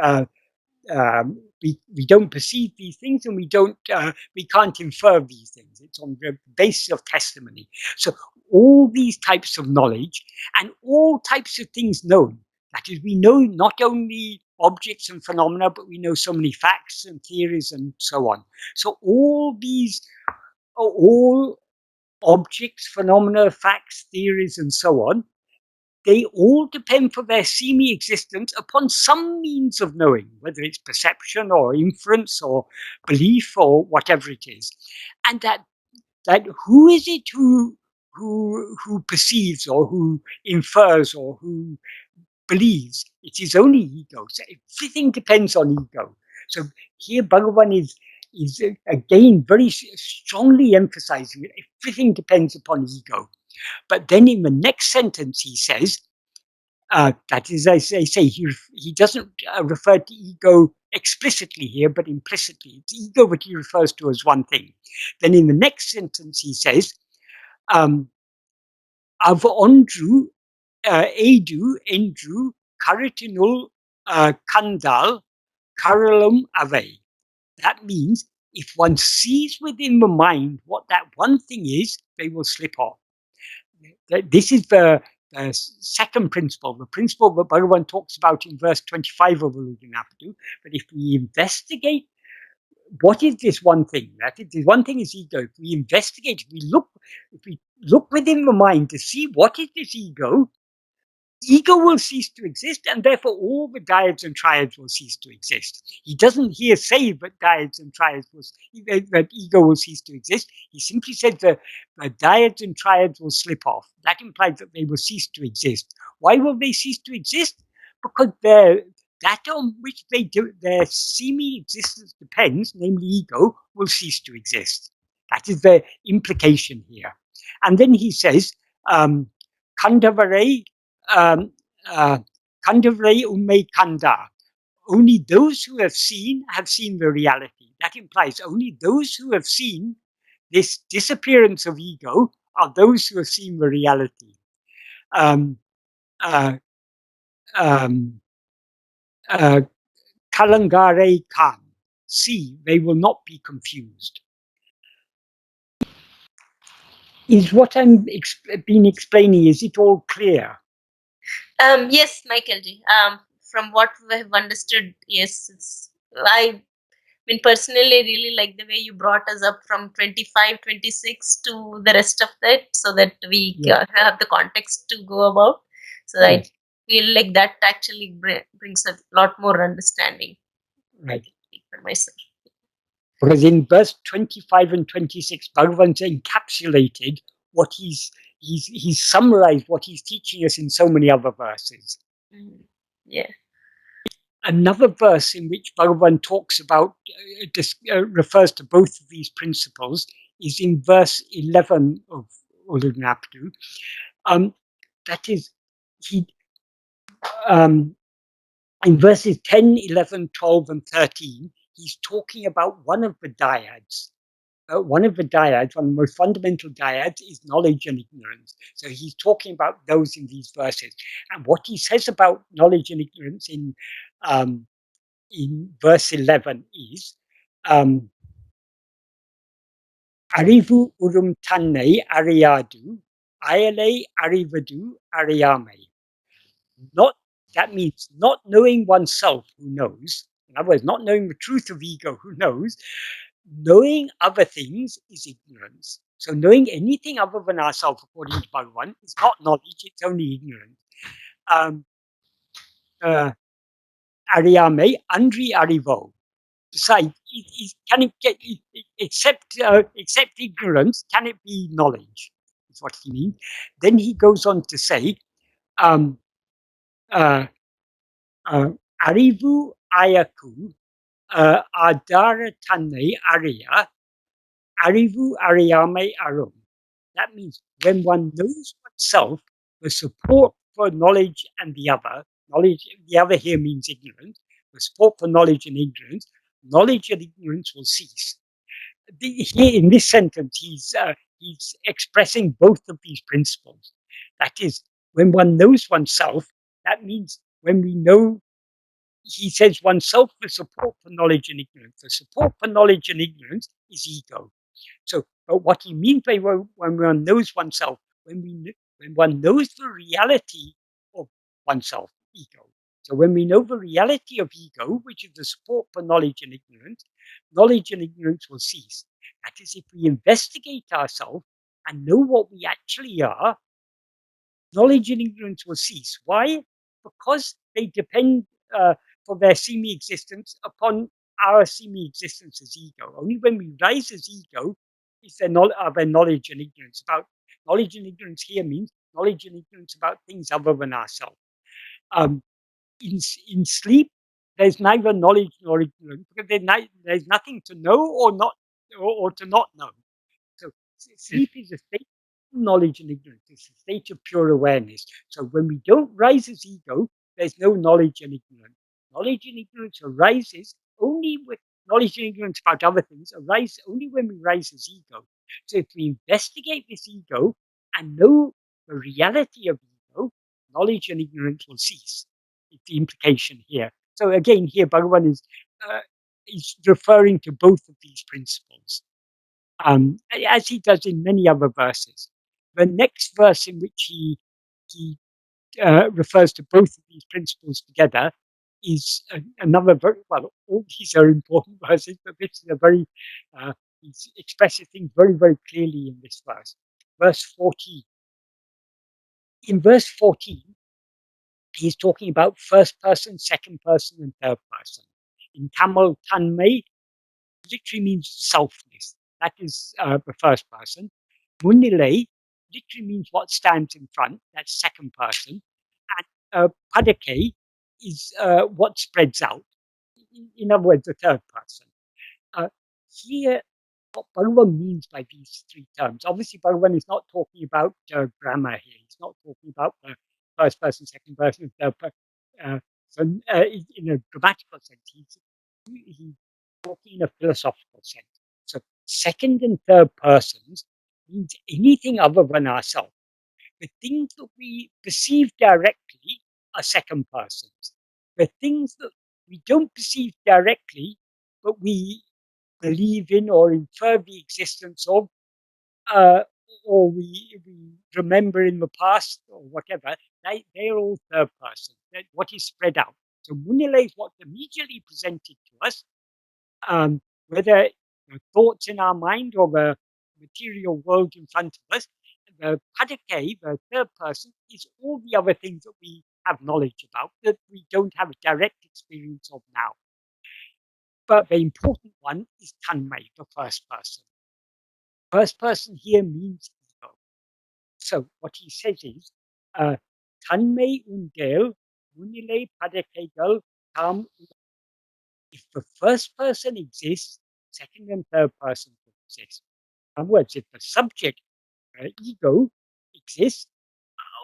A: uh, we don't perceive these things, and we can't infer these things. It's on the basis of testimony. So all these types of knowledge and all types of things known, that is, we know not only objects and phenomena, but we know so many facts and theories and so on. So all these are all objects, phenomena, facts, theories, and so on. They all depend for their seeming existence upon some means of knowing, whether it's perception or inference or belief or whatever it is. And that who is it who perceives or who infers or who believes? It is only ego. So everything depends on ego. So here Bhagavan is again very strongly emphasizing that everything depends upon ego. But then in the next sentence he says, that is, as I say, he doesn't refer to ego explicitly here, but implicitly. It's ego that he refers to as one thing. Then in the next sentence he says, Av ondru, edu, endru, karitinul, kandal, karalum ave. That means if one sees within the mind what that one thing is, they will slip off. This is the second principle, the principle that Bhagavan talks about in verse 25 of Uḷḷadu Nāṛpadu. But if we investigate what is this one thing? That is, the one thing is ego. If we investigate, if we look within the mind to see what is this ego, ego will cease to exist, and therefore all the dyads and triads will cease to exist. He doesn't here say that dyads and triads that ego will cease to exist. He simply said that the dyads and triads will slip off. That implies that they will cease to exist. Why will they cease to exist? Because that on which their seeming existence depends, namely ego, will cease to exist. That is the implication here. And then he says, Kandavare um, Kandavare umme kanda. Only those who have seen the reality. That implies only those who have seen this disappearance of ego are those who have seen the reality. Um, uh, um, uh, Kalangare kan. See, they will not be confused. Is what I'm been explaining, is it all clear?
B: Yes, Michael G. From what we have understood, yes, I mean, personally, I really like the way you brought us up from 25, 26 to the rest of that, so that we have the context to go about. So I feel like that actually brings a lot more understanding.
A: Right.
B: For myself.
A: Because in verse 25 and 26, Bhagavan's encapsulated what he's summarized what he's teaching us in so many other verses.
B: Yeah.
A: Another verse in which Bhagavan talks about, refers to both of these principles, is in verse 11 of Uḷḷadu Nāṛpadu. That is, he, in verses 10, 11, 12, and 13, he's talking about one of the dyads. One of the dyads, one of the most fundamental dyads, is knowledge and ignorance. So he's talking about those in these verses. And what he says about knowledge and ignorance in verse 11 is, Arivu urum tanne Uڵḷadu, ayale arivadu ariyame. That means not knowing oneself, who knows. In other words, not knowing the truth of ego, who knows. Knowing other things is ignorance. So knowing anything other than ourselves, according to Bhagavan, is not knowledge, it's only ignorance. Ariyame, Andri Arivo. Besides, can it get, except ignorance, can it be knowledge? Is what he means. Then he goes on to say, Arivu Ayaku, Adara Tanne Arya, Arivu Ariyame Arum. That means when one knows oneself, the support for knowledge and the other here means ignorance, the support for knowledge and ignorance will cease. Here in this sentence, he's expressing both of these principles. That is, when one knows oneself, that means when we know, he says oneself, the support for knowledge and ignorance. The support for knowledge and ignorance is ego. So, but what he means by when one knows oneself, when one knows the reality of oneself, ego. So when we know the reality of ego, which is the support for knowledge and ignorance will cease. That is, if we investigate ourselves and know what we actually are, knowledge and ignorance will cease. Why? Because they depend for their semi-existence upon our semi-existence as ego. Only when we rise as ego is there knowledge and ignorance. About knowledge and ignorance here means knowledge and ignorance about things other than ourselves. In sleep, there's neither knowledge nor ignorance because there's nothing to know or to not know. So sleep is a state of knowledge and ignorance. It's a state of pure awareness. So when we don't rise as ego, there's no knowledge and ignorance. Knowledge and ignorance arises only with knowledge and ignorance about other things arise only when we rise as ego. So if we investigate this ego and know the reality of ego, knowledge and ignorance will cease. It's the implication here. So again, here Bhagavan is referring to both of these principles. As he does in many other verses. The next verse in which he refers to both of these principles together is another very, well, all these are important verses, but this is a very, he expresses things very, very clearly in this verse. Verse 14. In verse 14, he's talking about first person, second person, and third person. In Tamil, tanmay literally means selfness. That is the first person. Munilai literally means what stands in front. That's second person. And padake is what spreads out. In other words, the third person. Uh, Here, what Bhagavan means by these three terms. Obviously, Bhagavan is not talking about grammar here. He's not talking about first person, second person, third person. So, in a grammatical sense, he's talking in a philosophical sense. So, second and third persons means anything other than ourselves. The things that we perceive directly are second persons. The things that we don't perceive directly, but we believe in or infer the existence of, uh, or we remember in the past or whatever, they're all third person. What is spread out. So Munila is what's immediately presented to us, whether the thoughts in our mind or the material world in front of us. The padake, the third person, is all the other things that we have knowledge about that we don't have a direct experience of now. But the important one is tanmay, the first person. First person here means ego. So what he says is, tanmay undel, unile padakegal tam. If the first person exists, second and third person will exist. In other words, if the subject, ego, exists,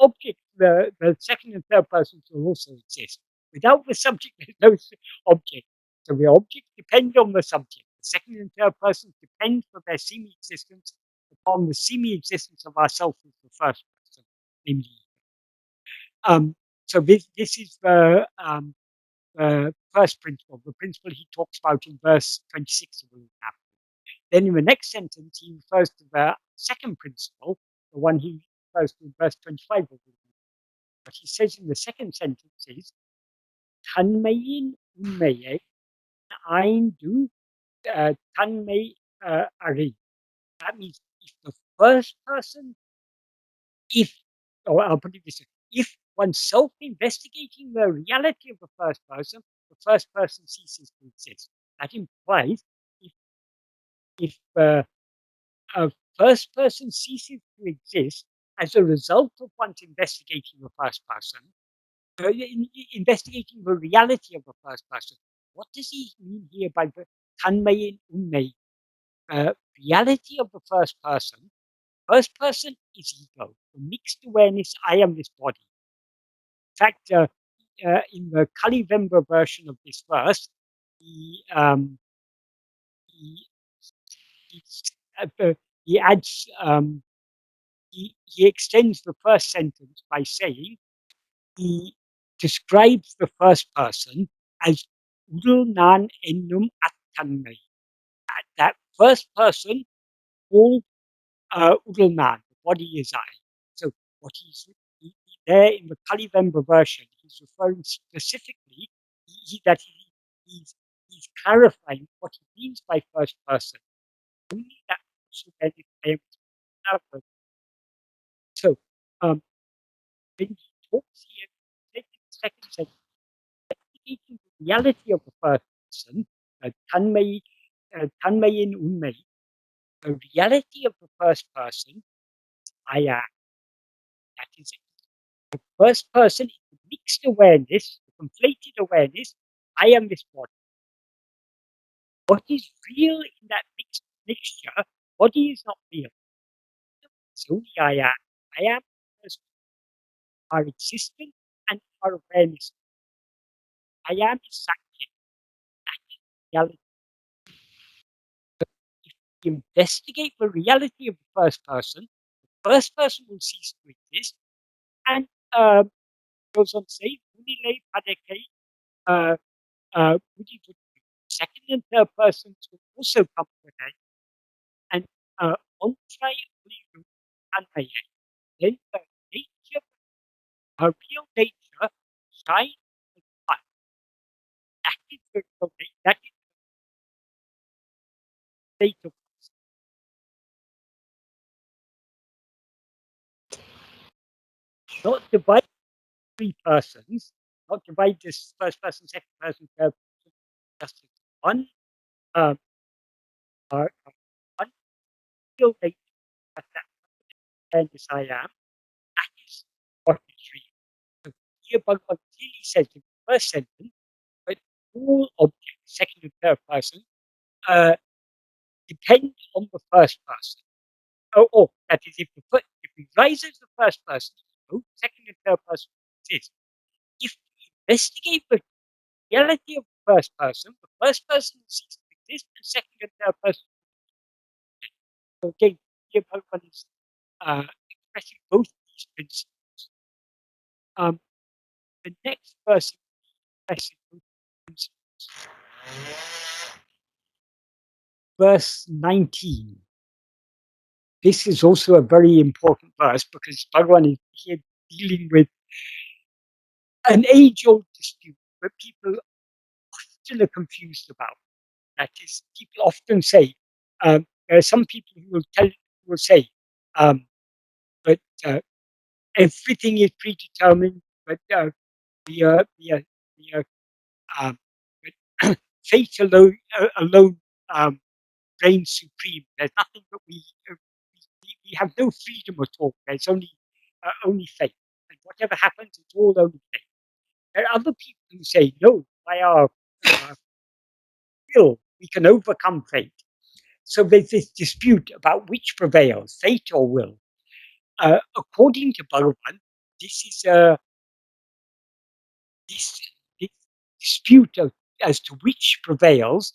A: object, the second and third persons will also exist. Without the subject, there's no object. So the objects depend on the subject. The second and third persons depend for their semi-existence upon the semi-existence of ourself as the first person, namely. So this is the first principle, the principle he talks about in verse 26 of the chapter. Then in the next sentence, he refers to the second principle, the one he refers to in verse 25 of the What he says in the second sentence is, Tanmayin unmaye aindu tanmay ari. That means if the first person, if, or I'll put it this way, if one's self-investigating the reality of the first person ceases to exist. That implies if, if a first person ceases to exist as a result of one's investigating the first person, investigating the reality of the first person. What does he mean here by the tanmay and unmay? Reality of the first person. First person is ego, the mixed awareness, I am this body. In fact, in the kaliveṇbā version of this verse, he, he, he, he adds, he extends the first sentence by saying, he describes the first person as Uḍڵ ennum attanmai. That first person called Uḍڵ, the body is I. So what there in the kaliveṇbā version, he's referring specifically that he's clarifying what he means by first person. Only that also then is clarified. So when he talks here, in the second sentence, investigating the reality of the first person, tanmayin unmay, the reality of the first person, I am. That is it. The first person is the mixed awareness, the conflated awareness, I am this body. What is real in that mixture, body is not real. It's only I am. I am because our existence and our awareness. I am is Sakya. That is reality. If we investigate the reality of the first person will cease to exist. And goes on to say, Unile Padeke, second and third persons will also come to an end. And Onchai Ulidu Anmaya, then the nature, her real nature, shines and light. Okay, that is the state of not divide three persons, not divide this first person, second person, third person, just as one, uh, one real nature that awareness I am. That is what is real. So here Bhagavan clearly says in the first sentence, but all objects, second and third person, uh, depend on the first person. That is, if we rise as the first person, second and third person exist. If we investigate the reality of the first person ceases to exist, and second and third person. So again, here Bhagavan is expressing both these principles. Um, the next person expressing both these principles. Verse 19. This is also a very important verse because Bhagavan is here dealing with an age-old dispute that people often are confused about. That is, people often say, there are some people who will say, but everything is predetermined, but we are, we are, we are, but fate alone reigns supreme. There's nothing that we have no freedom at all. There's only fate, and whatever happens, it's all only fate. There are other people who say, no, by our will, we can overcome fate. So there's this dispute about which prevails, fate or will. According to Bhagavan, this is this dispute as to which prevails.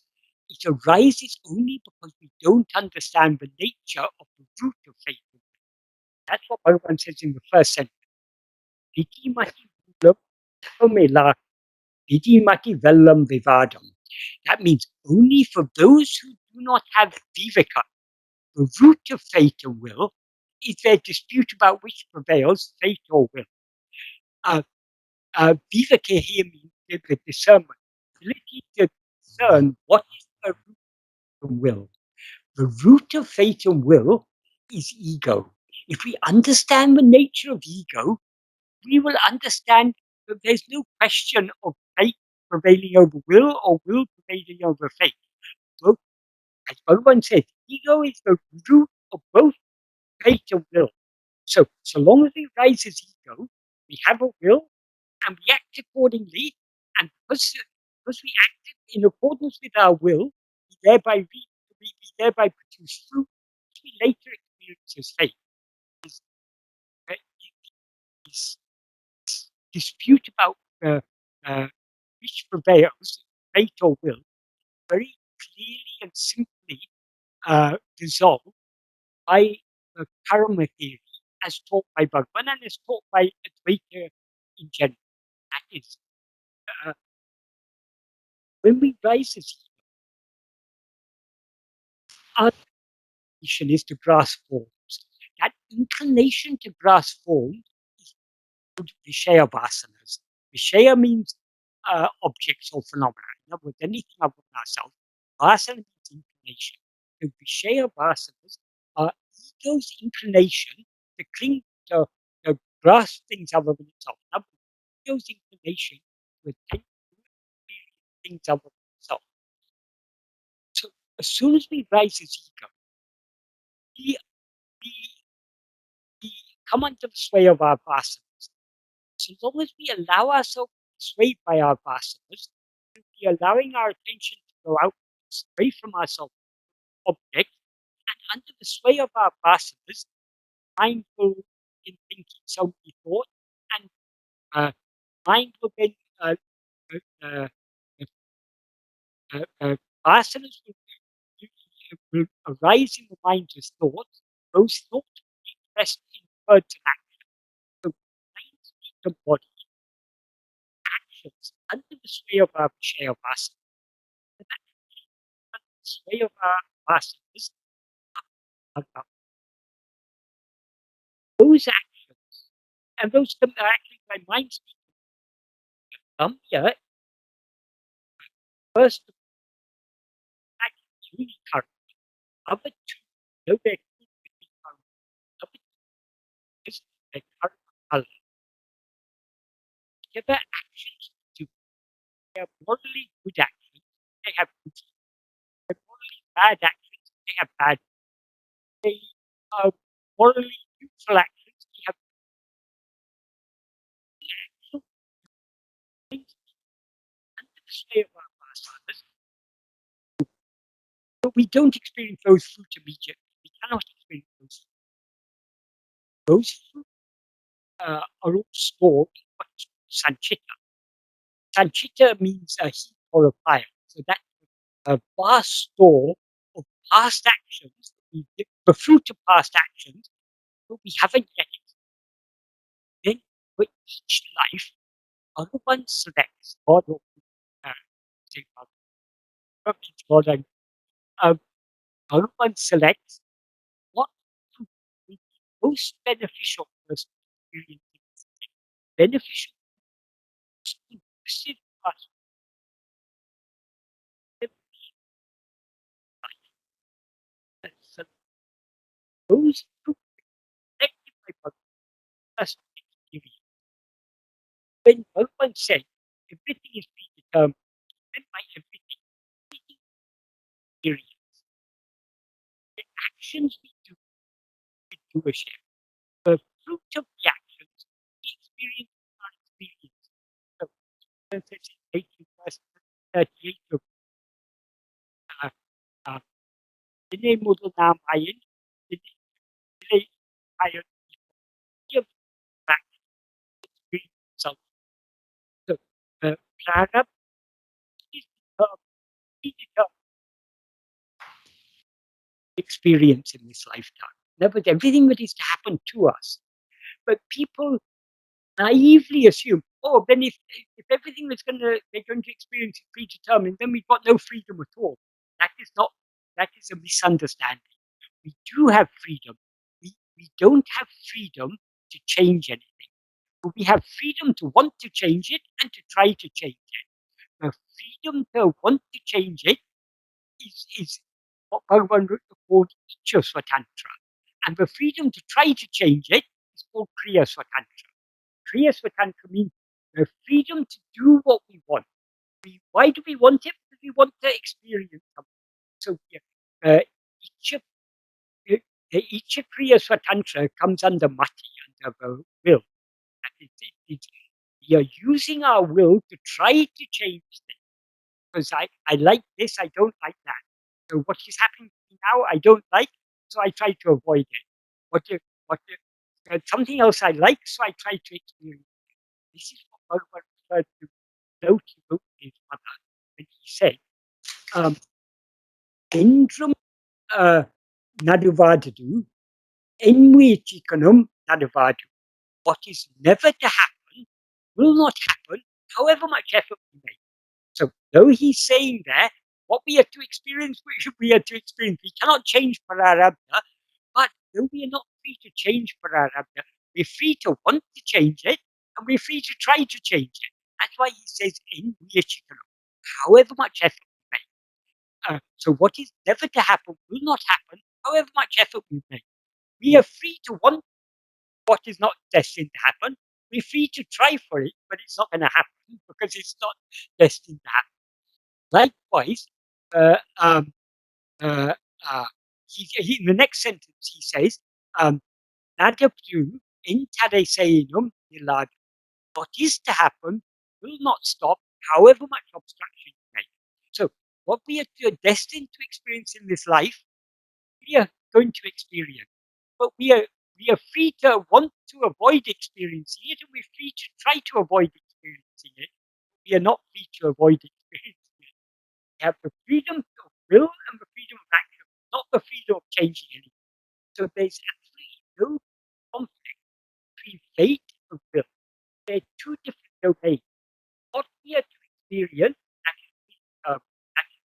A: It arises only because we don't understand the nature of the root of fate. That's what Bhagavan says in the first sentence. Vidimati Bulam Pamela, Vidimati Vellam Vivadam. That means only for those who do not have viveka, the root of fate and will, is there dispute about which prevails, fate or will. Uh, Viveka here means the discernment, ability to discern what is the root of will. The root of fate and will is ego. If we understand the nature of ego, we will understand that there's no question of fate prevailing over will or will prevailing over fate. Both, as Bhagavan said, ego is the root of both fate and will. So long as we raise as ego, we have a will and we act accordingly. And because we act in accordance with our will, we thereby produce fruit which we later experience as fate. Uh, This dispute about uh, which prevails, fate or will, very clearly and simply resolved by the karma theory as taught by Bhagavan and as taught by Advaita in general. That is, uh, when we rise as our inclination is to grasp forms. That inclination to grasp forms is called Vishaya vasanas. Vishaya means objects or phenomena. In other words, anything other than ourselves. Vasana means inclination. So Vishaya vasanas are ego's inclination to cling to grasp things other than itself. In other words, ego's inclination to attain things other than itself. So as soon as we rise as ego, we, we, we come under the sway of our vasanas. So long as we allow ourselves to be swayed by our vasanas, we'll be allowing our attention to go out away from ourselves object, and under the sway of our vasanas, mindful in thinking so we thought, and uh, mind will then uh, uh, vasanas will arise in the mind as thoughts. Those thoughts will be expressed in words and actions. So mind, speak, and body actions under the sway of our Vishaya vasanas, and under the sway of our vasanas, those actions, and those are actually by mind speaking. Yeah, First, that is really current. Other two, though they're completely current, other two is their current color. Whatever actions they do, they are morally good actions, they have good. They're morally bad actions, they have bad. They are morally neutral actions, they have actual things under the sway of our past others. But we don't experience those fruit immediately. We cannot experience those. Those fruit are all stored in what's called sanchita. Sanchita means a heap or a pile. So that's a vast store of past actions, the fruit of past actions, but we haven't yet. Then, for each life, Bhagavan selects, God or say God, Bhagavan selects what fruit will be most beneficial for us to experience, beneficial to receive us. So those fruit selected by Bhagavan us to experience. When Bhagavan said everything is predetermined, meant by everything, everything experience, the actions we do with doership, the fruit of the actions we experience in our experience. So, for instance, in 18 verse 38 of uh, uh, Dine Mudu Namayan, Dine Ayan, give back experience itself. So, Prarabdha is the predetermined experience in this lifetime. That was everything that is to happen to us. But people naively assume, oh, then if everything they're going to experience is predetermined, then we've got no freedom at all. That is not, that is a misunderstanding. We do have freedom. We don't have freedom to change anything. But we have freedom to want to change it and to try to change it. The freedom to want to change it is what Bhagavan called Icha Swatantra. And the freedom to try to change it is called Kriya Swatantra. Kriya Swatantra means the freedom to do what we want. Why do we want it? Because we want to experience something. So uh, each, each Kriya Swatantra comes under mati, under the will. We are using our will to try to change things. Because I like this, I don't like that. So what is happening to me now, I don't like, so I try to avoid it. What something else I like, so I try to experience. This is what Bhagavan referred to Loki wrote his mother when he said, Endrum Naduvadadu, Envichikanum Naduvadu. What is never to happen will not happen, however much effort we make. So, though he's saying there, what we are to experience, we are to experience. We cannot change Prarabdha, but though we are not free to change Prarabdha, we're free to want to change it, and we're free to try to change it. That's why he says, Envichikanum, however much effort we make. So, what is never to happen will not happen, however much effort we make. We are free to want what is not destined to happen. We're free to try for it, but it's not going to happen because it's not destined to happen. Likewise, uh, um, uh, uh, in the next sentence, he says, Nadapyu intadesenum nilad. What is to happen will not stop, however much obstruction you make. So, what we are destined to experience in this life, we are going to experience. But we are free to want to avoid experiencing it, and we're free to try to avoid experiencing it. We are not free to avoid experiencing it. We have the freedom of will and the freedom of action, not the freedom of changing anything. So there's absolutely no conflict between fate and will. They're two different domains. What we are to experience, that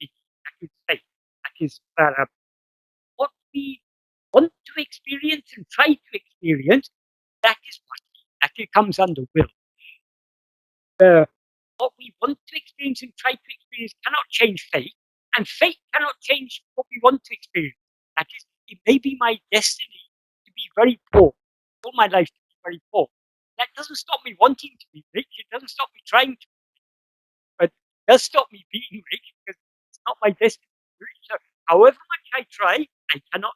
A: is, that is fate, that is what we want to experience and try to experience, that is what it comes under will. What we want to experience and try to experience cannot change fate, and fate cannot change what we want to experience. That is, it may be my destiny to be very poor, all my life to be very poor. That doesn't stop me wanting to be rich. It doesn't stop me trying to, but it does stop me being rich because it's not my destiny to be rich. So however much I try, I cannot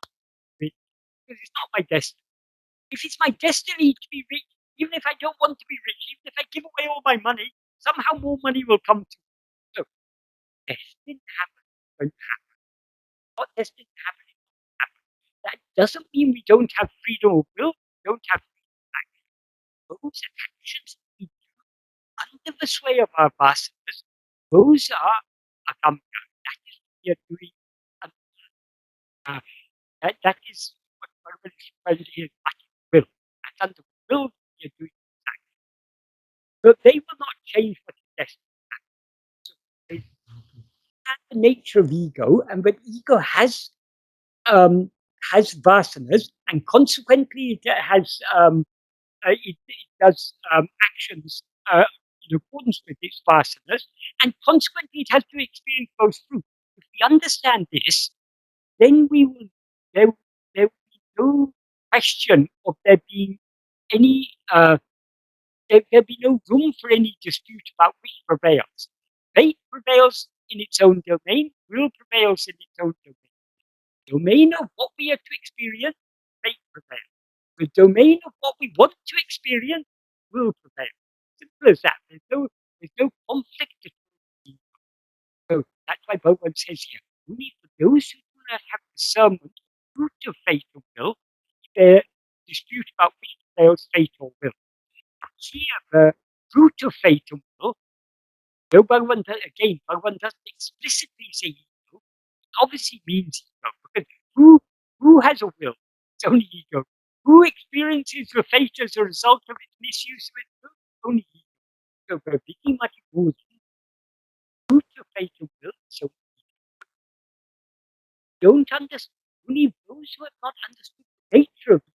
A: be rich because it's not my destiny. If it's my destiny to be rich, even if I don't want to be rich, even if I give away all my money, somehow more money will come to me. So destined to happen, won't happen. Not destined to happen, it won't happen. That doesn't mean we don't have freedom of will, don't have freedom of action. Those actions we do under the sway of our vasanas, those are agamya. That is what we are doing. Uh, that is what Bhagavan is referring to here, will. That's under will we are doing these actions. But they will not change what is destined. So that's the nature of ego, and when ego has vasanas, and consequently it does actions in accordance with its vasanas, and consequently it has to experience both fruit. If we understand this, then there, there will be no question of there being any there'll be no room for any dispute about which prevails. Fate prevails in its own domain, will prevails in its own domain. Domain of what we are to experience, fate prevails. The domain of what we want to experience will prevail. Simple as that. There's no conflict at all. So that's why Bhagavan says here, only for those who do not have discernment, fruit of fate or will, there dispute about which prevails, fate or will. Here, the fruit of fate and will, though Bhagavan, Bhagavan doesn't explicitly say ego, it obviously means ego, because who has a will? It's only ego. Who experiences the fate as a result of its misuse of its will? Only ego. So the Vidimati rules, fruit of fate and will, so don't understand, only those who have not understood the nature of ego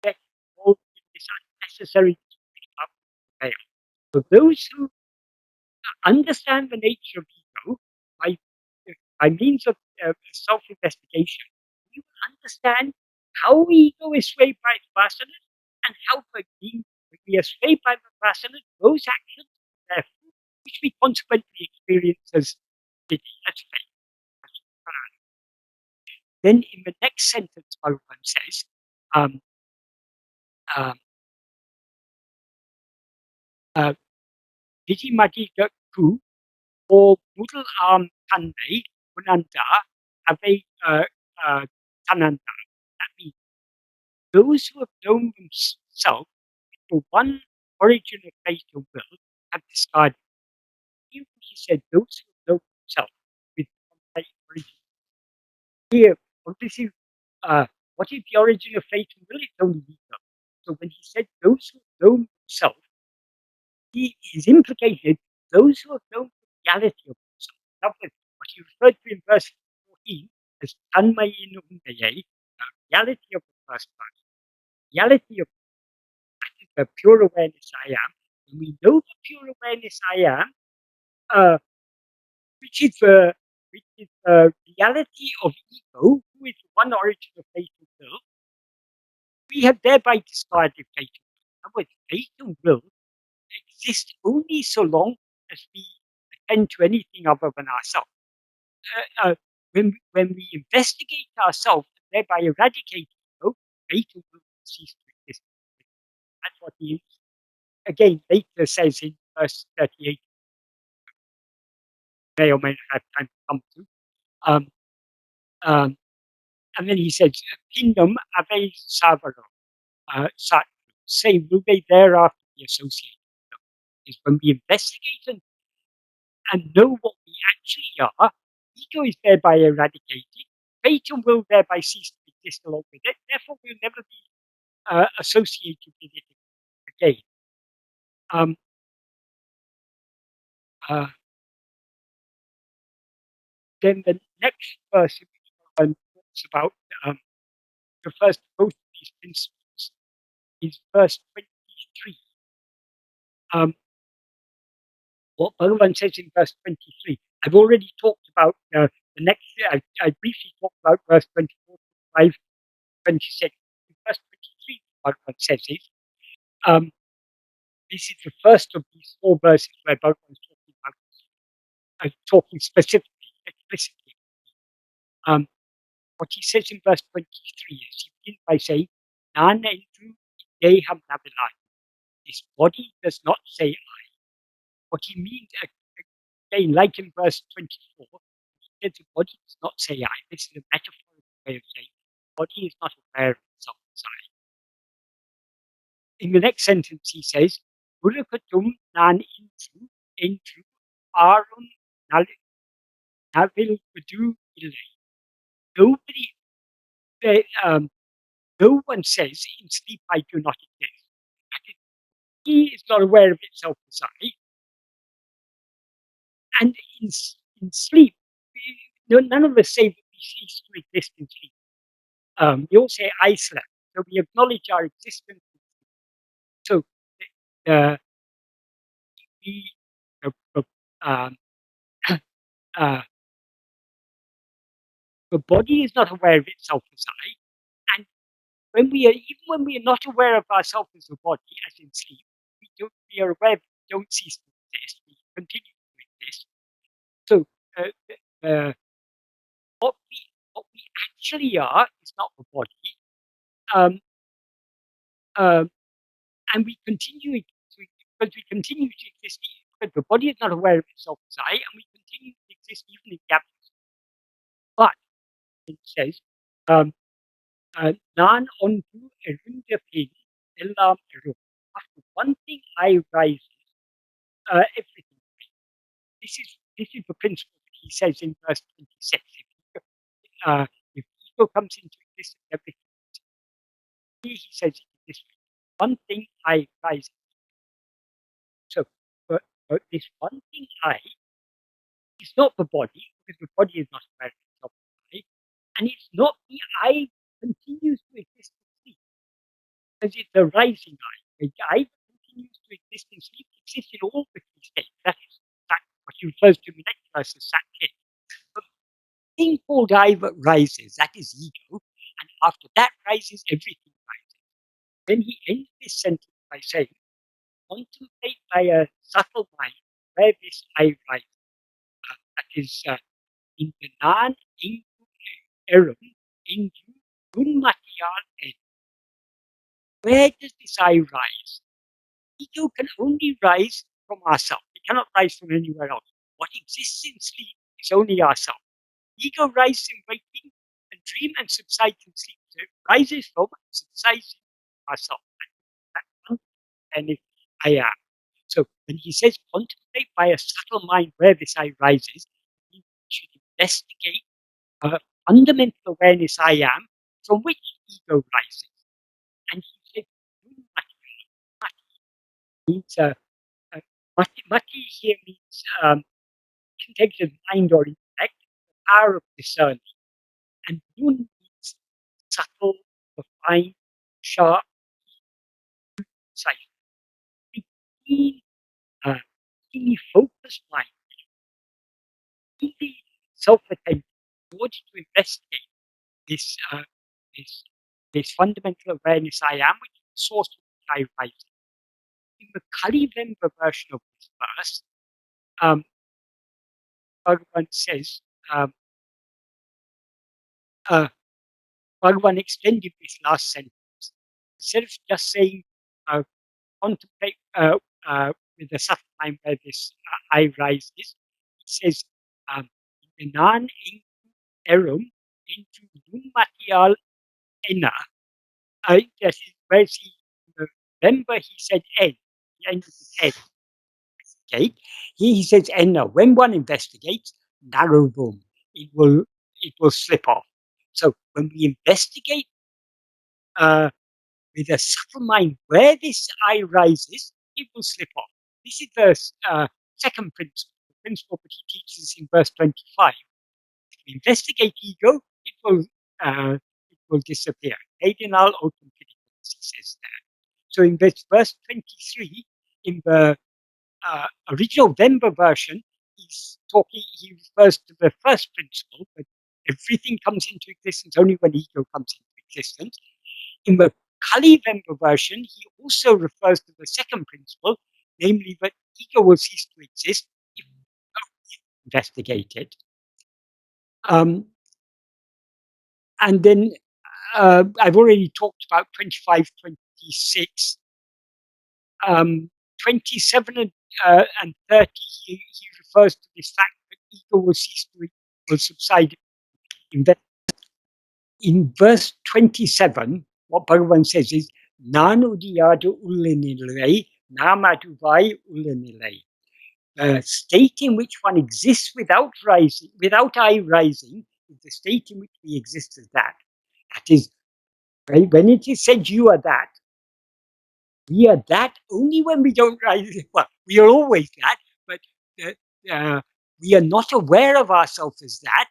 A: get involved in this unnecessary dispute about prevail. So those who understand the nature of ego by, by means of self-investigation, you will understand how ego is swayed by its vasanas and how when we are swayed by the vasanas, those actions, therefore, which we consequently experience as fate. Then in the next sentence, Bhagavan says, um, um, Vidimati ku o mudal kanmei unanda ave tananda. That means those who have known themselves for one origin of fate or will have discarded. Here he said those who have known themselves with one fate origin. Here, obviously, what is the origin of fate and will? It's only ego. So when he said those who have known themselves, he is implicated those who have known the reality of themselves. In other words, what he referred to in verse 14 as tanmayin undaye, the reality of the first person, reality of the pure awareness I am. When we know the pure awareness I am, uh, which is the reality of ego, who is one origin of fate and will, we have thereby discarded fate and will. In other words, fate and will exist only so long as we attend to anything other than ourselves. When we investigate ourselves and thereby eradicate ego, fate and will cease to exist. That's what he again later says in verse 38, may or may not have time to come to. Um, um, and then he says, kingdom ave savaro, sat, say, will they thereafter be associated? Is when we investigate and know what we actually are, ego is thereby eradicated, fate and will thereby cease to exist along with it, therefore we'll never be associated with it again. Um, uh, then the next verse talks about, refers to both of these principles, is verse 23. What Bhagavan says in verse 23, I've already talked about the next. I briefly talked about verse 24, 25, 26. In verse 23, Bhagavan says is, this is the first of these four verses where Bhagavan is talking about, talking specifically, explicitly. What he says in verse 23 is, he begins by saying, Nana Indru Deham Nabilai. This body does not say I. What he means, again, like in verse 24, he says the body does not say I. This is a metaphorical way of saying the body is not aware of itself as I. In the next sentence, he says, Uļḷadu Nāṛpadu Arun Nāṛpadu Illai. Nobody, no one says, in sleep I do not exist. He is not aware of itself as I. And in sleep, none of us say that we cease to exist in sleep. We all say, I slept. So we acknowledge our existence. So uh, we, um, uh, the body is not aware of itself as I. And even when we are not aware of ourselves as a body, as in sleep, we are aware we don't cease to exist. We continue to exist. So what we actually are is not the body. Um, and we continue to, because we continue to exist, because the body is not aware of itself as I, and we continue to exist even in the absence. But it says, Nan onto erunda pin ellam eru. After one thing I rises, everything. This is the principle that he says in verse 26. If ego comes into existence, everything. He says this one thing I rises. So, but this one thing I is not the body, because the body is not aware of itself as I, and it's not the I continues to exist in sleep, because it's the rising I. The I that continues to exist in sleep exists in all the three states. That is what he refers to in the next verse as Satchit. The thing called I that rises, that is ego, and after that rises, everything rises. Then he ends this sentence by saying, contemplate by a subtle mind where this I rises. That is in the non erum into unmatiyal end. Where does this I rise? Ego can only rise from ourselves. It cannot rise from anywhere else. What exists in sleep is only ourselves. Ego rises in waking and dream and subsides in sleep. So it rises from and subsides in ourselves. And if I am. So when he says contemplate by a subtle mind where this I rises, he should investigate fundamental awareness I am, from which ego rises. And he said, means mati here means contagious mind or intellect, the power of discerning. And nun means subtle, refined, sharp, sight. Keen, keenly focused mind, really self-attention in order to investigate this this this fundamental awareness I am, which is the source of which I rise. In the kaliveṇbā version of this verse, Bhagavan says, Bhagavan extended this last sentence. Instead of just saying, contemplate with the subtle mind where this I rises, he says, Nan into erum into dummatial enna. Yes, whereas he, remember he said en, he ended with en. Investigate. Here he says enna. When one investigates, narrow room, it will slip off. So when we investigate with a subtle mind where this I rises, it will slip off. This is the second principle, the principle that he teaches in verse 25. If we investigate ego, it will disappear. Adenal open he says that. So in verse 23, in the original Vemba version, he he's talking, he refers to the first principle, but everything comes into existence only when ego comes into existence. In the kaliveṇbā version, he also refers to the second principle, namely that ego will cease to exist if investigated. And then I've already talked about 25, 26. 27 and 30, he refers to this fact that ego will subside. In verse 27, what Bhagavan says is, Uļḷadu Nāṛpadu. The state in which one exists without rising, without I rising, is the state in which we exist as that. That is, right? When it is said you are that, we are that only when we don't rise. Well, we are always that, but we are not aware of ourselves as that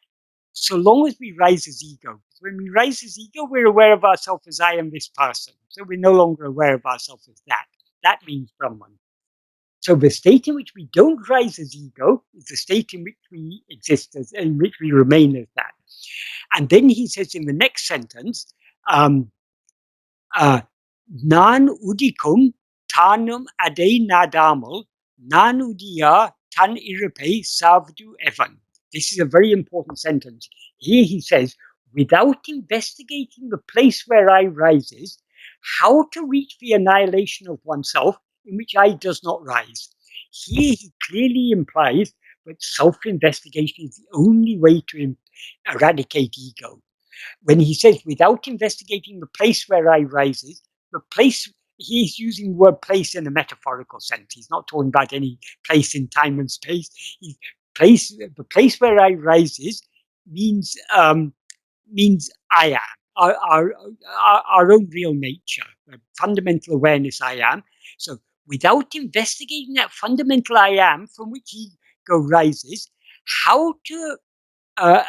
A: so long as we rise as ego. When we rise as ego, we're aware of ourselves as I am this person. So we're no longer aware of ourselves as that. That means Brahman. So the state in which we don't rise as ego is the state in which we exist as, in which we remain as that. And then he says in the next sentence, Nan udikum tanum ade nadamal, nan udiya tan iripe savdu evan. This is a very important sentence. Here he says, without investigating the place where I rises, how to reach the annihilation of oneself in which I does not rise. Here he clearly implies that self-investigation is the only way to eradicate ego. When he says, without investigating the place where I rises, the place, he's using the word place in a metaphorical sense. He's not talking about any place in time and space. The place where I rises means I am, our own real nature, fundamental awareness I am. So without investigating that fundamental I am from which ego rises, how to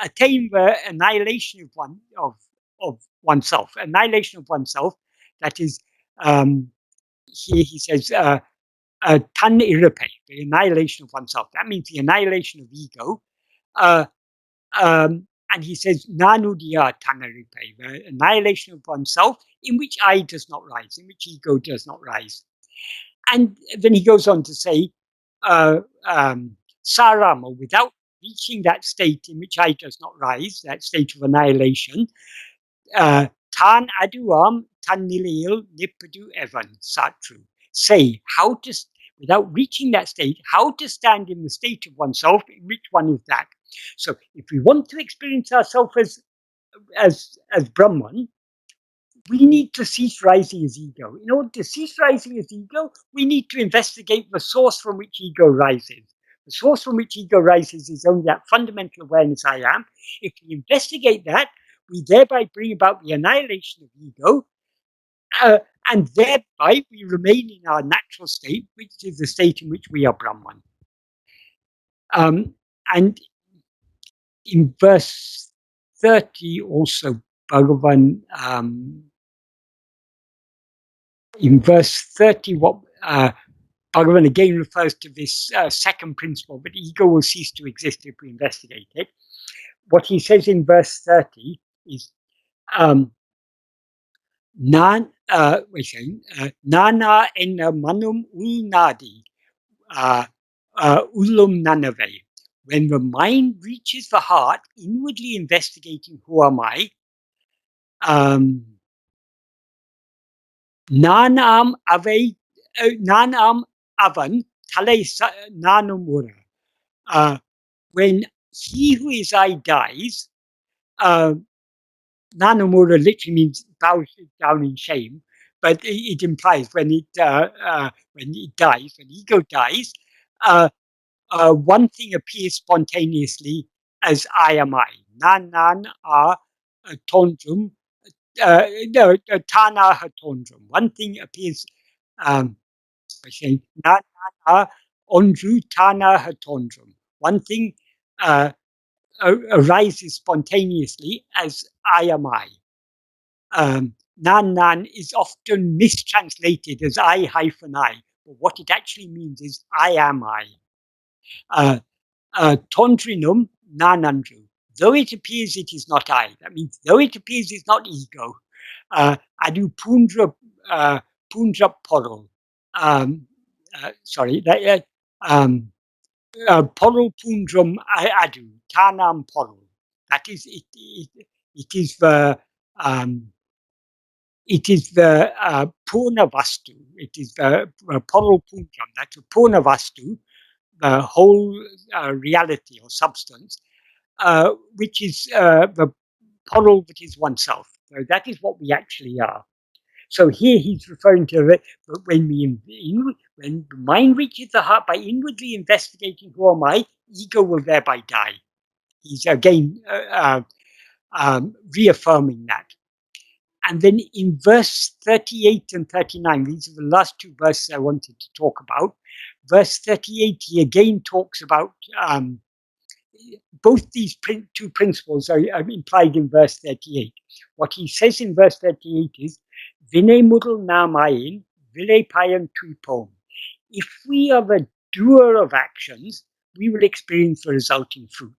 A: attain the annihilation of oneself. Annihilation of oneself, that is, here he says, tan iripe, the annihilation of oneself. That means the annihilation of ego. And he says, nanudiya tan iripe, the annihilation of oneself in which I does not rise, in which ego does not rise. And then he goes on to say, sarama, without reaching that state in which I does not rise, that state of annihilation, tan aduam tan nilil nipadu evan satru. Say how to, without reaching that state, how to stand in the state of oneself, in which one is that. So if we want to experience ourselves as Brahman, we need to cease rising as ego. In order to cease rising as ego, we need to investigate the source from which ego rises. The source from which ego rises is only that fundamental awareness I am. If we investigate that, we thereby bring about the annihilation of ego, and thereby we remain in our natural state, which is the state in which we are Brahman. And in verse 30 also, Bhagavan, in verse 30, what Bhagavan again refers to this second principle, but ego will cease to exist if we investigate it. What he says in verse 30 is, Nana enna manum uļļadu Nāṛpadu. When the mind reaches the heart, inwardly investigating who am I, nanam avan tale nanumura. When he who is I dies, nanumura literally means bows down in shame, but it implies when it dies, when ego dies, one thing appears spontaneously as I am I. Nan tondrum. No, tana hatondrum. One thing appears, saying nan ondru tana hatondrum. One thing arises spontaneously as I am I. Nan is often mistranslated as I hyphen I, but what it actually means is I am I. Tondrinum nanandru. Though it appears it is not I. That means though it appears it's not ego. Adu pundra pundra porol. Sorry. Porol pundrum adu tanam porol. That is it. It is the purna vastu. It is the porol pundram. That's the purna vastu, the whole reality or substance, which is the porol that is oneself. So that is what we actually are. So here he's referring to it when when the mind reaches the heart by inwardly investigating who am I, ego will thereby die. He's again reaffirming that. And then in verse 38 and 39, these are the last two verses I wanted to talk about. Verse 38, he again talks about both these two principles are implied in verse 38. What he says in verse 38 is, Vine mudal namayin, vile payan tuipom. If we are the doer of actions, we will experience the resulting fruit.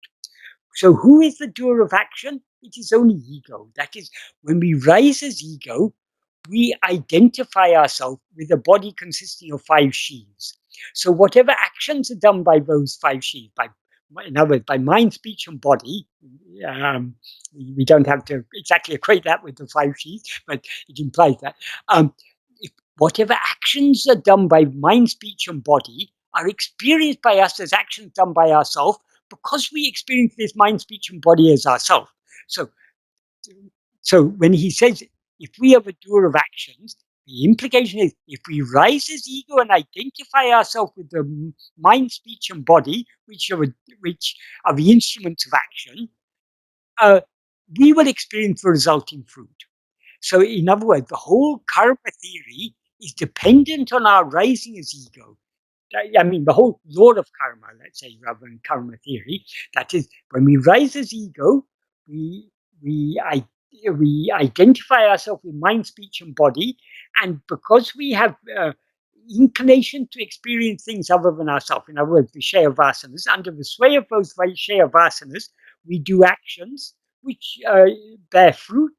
A: So who is the doer of action? It is only ego. That is, when we rise as ego, we identify ourselves with a body consisting of 5 sheaths. So whatever actions are done by those 5 sheaths, in other words, by mind, speech, and body, we don't have to exactly equate that with the 5 sheaths, but it implies that. If whatever actions are done by mind, speech, and body are experienced by us as actions done by ourselves, because we experience this mind, speech, and body as ourselves. So when he says, if we are the doer of actions, the implication is if we rise as ego and identify ourselves with the mind, speech, and body, which are the instruments of action, we will experience the resulting fruit. So, in other words, the whole karma theory is dependent on our rising as ego. I mean, the whole law of karma, let's say, rather than karma theory, that is, when we rise as ego, we we we identify ourselves with mind, speech, and body, and because we have inclination to experience things other than ourselves, in other words, the sheaths, under the sway of those sheaths, we do actions which bear fruit,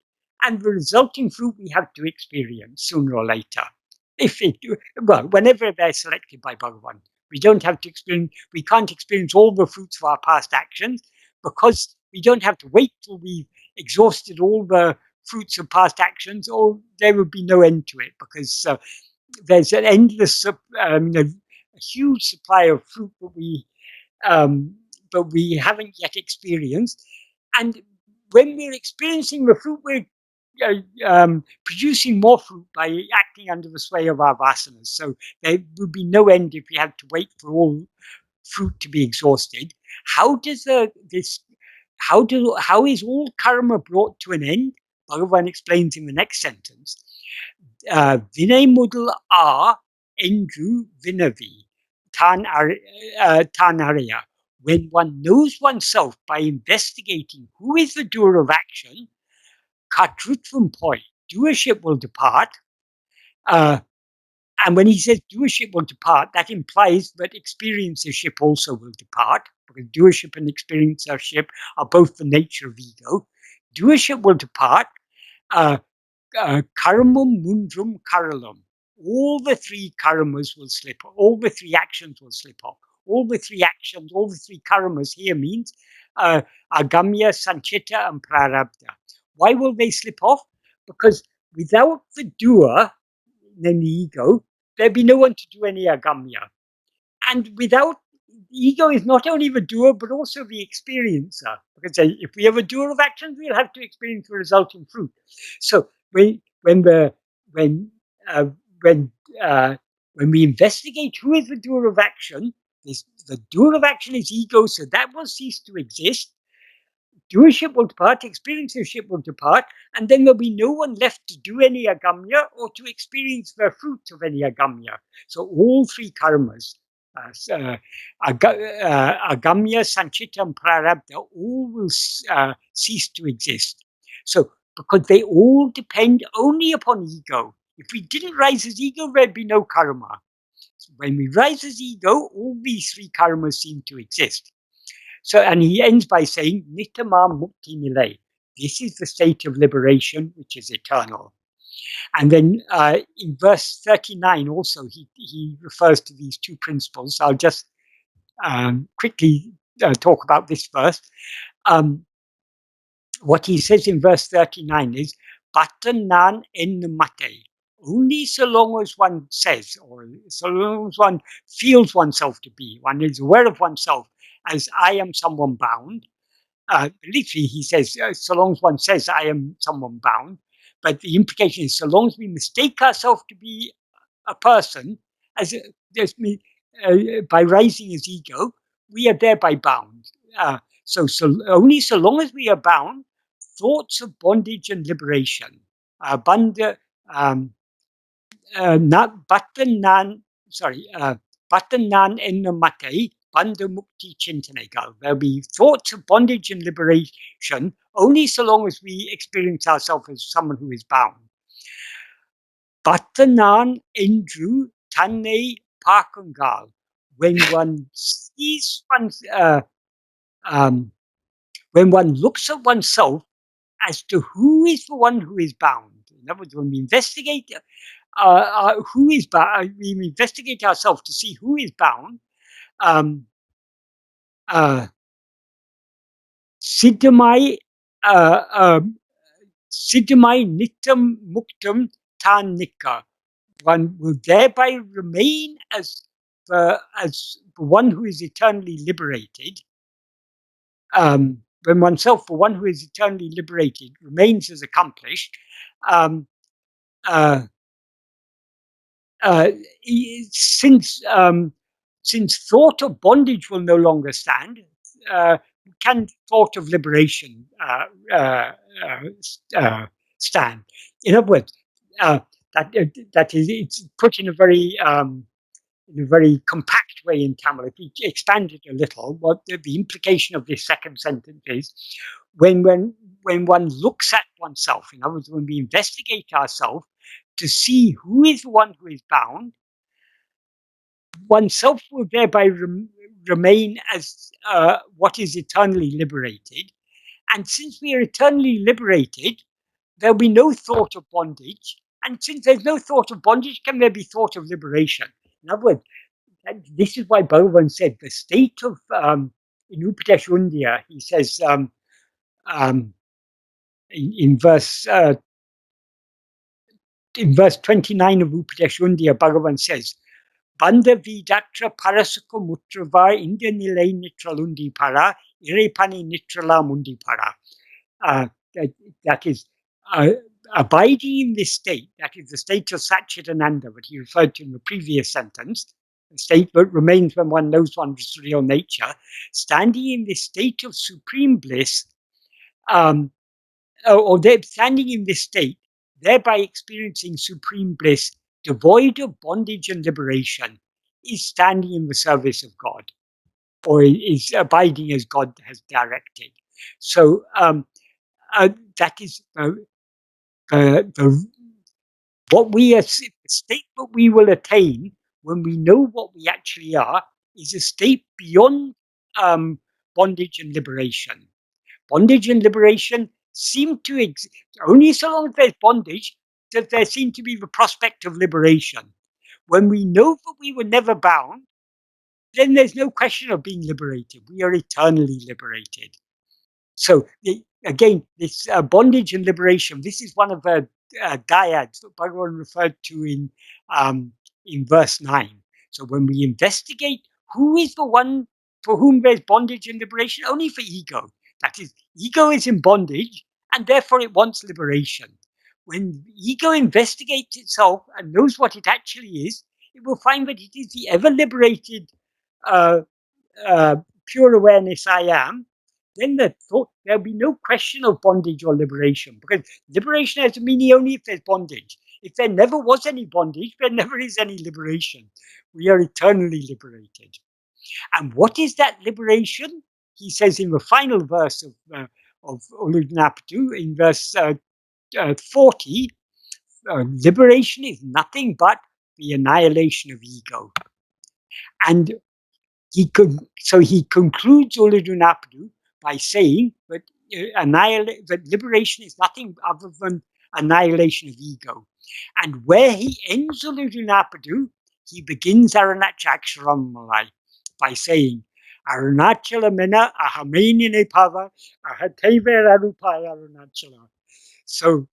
A: and the resulting fruit we have to experience sooner or later. Whenever they're selected by Bhagavan, we don't have to experience. We can't experience all the fruits of our past actions because we don't have to wait till we've exhausted all the fruits of past actions, or there would be no end to it because there's an endless, a huge supply of fruit but we haven't yet experienced. And when we're experiencing the fruit, we're producing more fruit by acting under the sway of our vasanas. So there would be no end if we had to wait for all fruit to be exhausted. How does how is all karma brought to an end? Bhagavan explains in the next sentence. Vinay mudal a endru vinavi tanarya. When one knows oneself by investigating who is the doer of action, Kartrutvam point, doership will depart. And when he says doership will depart, that implies that experiencership also will depart, because doership and experiencership are both the nature of ego. Doership will depart. Karmam mundrum karalum. All the 3 karmas will slip off. All the 3 actions will slip off. All the 3 actions, all the 3 karmas here means agamya, sanchita, and prarabdha. Why will they slip off? Because without the doer, namely ego, there'd be no one to do any agamya. And without ego is not only the doer, but also the experiencer. Because if we have a doer of actions, we'll have to experience the resulting fruit. So when uh, when when we investigate who is the doer of action, the doer of action is ego, so that will cease to exist. Doership will depart, experiencership will depart, and then there'll be no one left to do any agamya or to experience the fruits of any agamya. So all 3 karmas, agamya, sanchita, and prarabdha, all will cease to exist. So because they all depend only upon ego. If we didn't rise as ego, there'd be no karma. So when we rise as ego, all these 3 karmas seem to exist. So, and he ends by saying, Nitama Mukti Nilay. This is the state of liberation, which is eternal. And then in verse 39 also, he refers to these two principles. I'll just quickly talk about this verse. What he says in verse 39 is, Batanan en mate. Only so long as one says, or so long as one feels oneself to be, one is aware of oneself as I am someone bound. Literally, he says, so long as one says I am someone bound, but the implication is so long as we mistake ourselves to be a person, as me, by rising his ego, we are thereby bound. So only so long as we are bound, thoughts of bondage and liberation, banda, not batanan, batanan enna mate, banda mukti chintanegal. There'll be thoughts of bondage and liberation only so long as we experience ourselves as someone who is bound. Batanan endru tanne pakangal. When one sees when one looks at oneself as to who is the one who is bound. In other words, when we investigate who is bound, we investigate ourselves to see who is bound. Siddhamai nitam muktam tan nikka. One will thereby remain as the one who is eternally liberated. When oneself, for one who is eternally liberated, remains as accomplished, um, uh, since thought of bondage will no longer stand, can thought of liberation stand? In other words, that is, it's put in a very compact way in Tamil. If we expand it a little, what the implication of this second sentence is, when one looks at oneself, in other words, when we investigate ourselves to see who is the one who is bound, oneself will thereby remain as what is eternally liberated. And since we are eternally liberated, there'll be no thought of bondage. And since there's no thought of bondage, can there be thought of liberation? In other words, this is why Bhagavan said the state of in Upadesh Undya, he says in verse 29 of Upadesh Undya, Bhagavan says, Banda vidatra parasuka mutrava India nilay nitralundi para, irepani nitrala mundi para. That is abiding in this state, that is the state of Satchitananda, that he referred to in the previous sentence, the state that remains when one knows one's real nature, standing in this state of supreme bliss, standing in this state, thereby experiencing supreme bliss, devoid of bondage and liberation, is standing in the service of God, or is abiding as God has directed. So that is what we are, the state that we will attain when we know what we actually are is a state beyond bondage and liberation. Bondage and liberation seem to exist only so long as there's bondage. Does there seem to be the prospect of liberation? When we know that we were never bound, then there's no question of being liberated. We are eternally liberated. So again, this bondage and liberation. This is one of the dyads that Bhagavan referred to in verse 9. So when we investigate who is the one for whom there's bondage and liberation, only for ego. That is, ego is in bondage, and therefore it wants liberation. When ego investigates itself and knows what it actually is, it will find that it is the ever liberated, pure awareness I am. Then there'll be no question of bondage or liberation, because liberation has a meaning only if there's bondage. If there never was any bondage, there never is any liberation. We are eternally liberated. And what is that liberation? He says in the final verse of Uḻḷadu Nāṛpadu, in verse 40, liberation is nothing but the annihilation of ego. And he concludes Uḷḷadu Nāṛpadu by saying that that liberation is nothing other than annihilation of ego. And where he ends Uḷḷadu Nāṛpadu, he begins Arunachaksharamalai by saying, Arunachala mena ahamenine pava ahateva arupaya Arunachala. So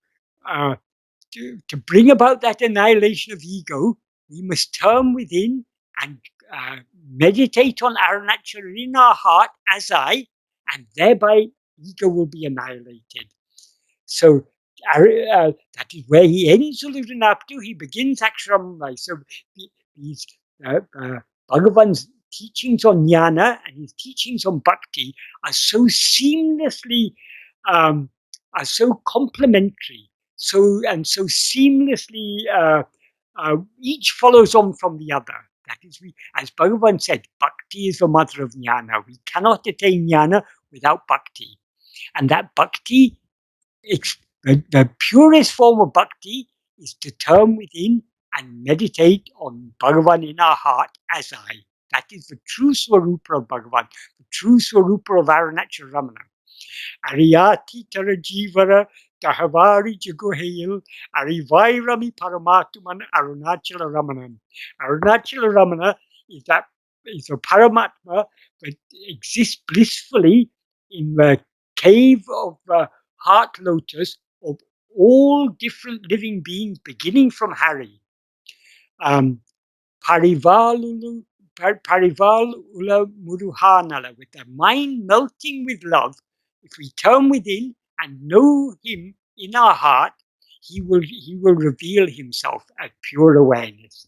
A: to bring about that annihilation of ego, we must turn within and meditate on Arunachala in our heart as I, and thereby ego will be annihilated. So that is where he ends Uḻḷadu Nāṛpadu. He begins Aksharamai. So these Bhagavan's teachings on jnana and his teachings on bhakti are so seamlessly, are so complementary, so seamlessly. Each follows on from the other. That is, as Bhagavan said, bhakti is the mother of jnana. We cannot attain jnana without bhakti, and that bhakti, the purest form of bhakti, is to turn within and meditate on Bhagavan in our heart as I. That is the true Swarupa of Bhagavan, the true Swarupa of Arunachala Ramana. Ariyati Tarajivara Tahavari Jagohail Arivairami Paramatuman Arunachala Ramanan. Arunachala Ramana is a Paramatma that exists blissfully in the cave of heart lotus of all different living beings, beginning from Hari. Parivalulu Parival Muruhanala, with the mind melting with love. If we turn within and know him in our heart, he will reveal himself as pure awareness.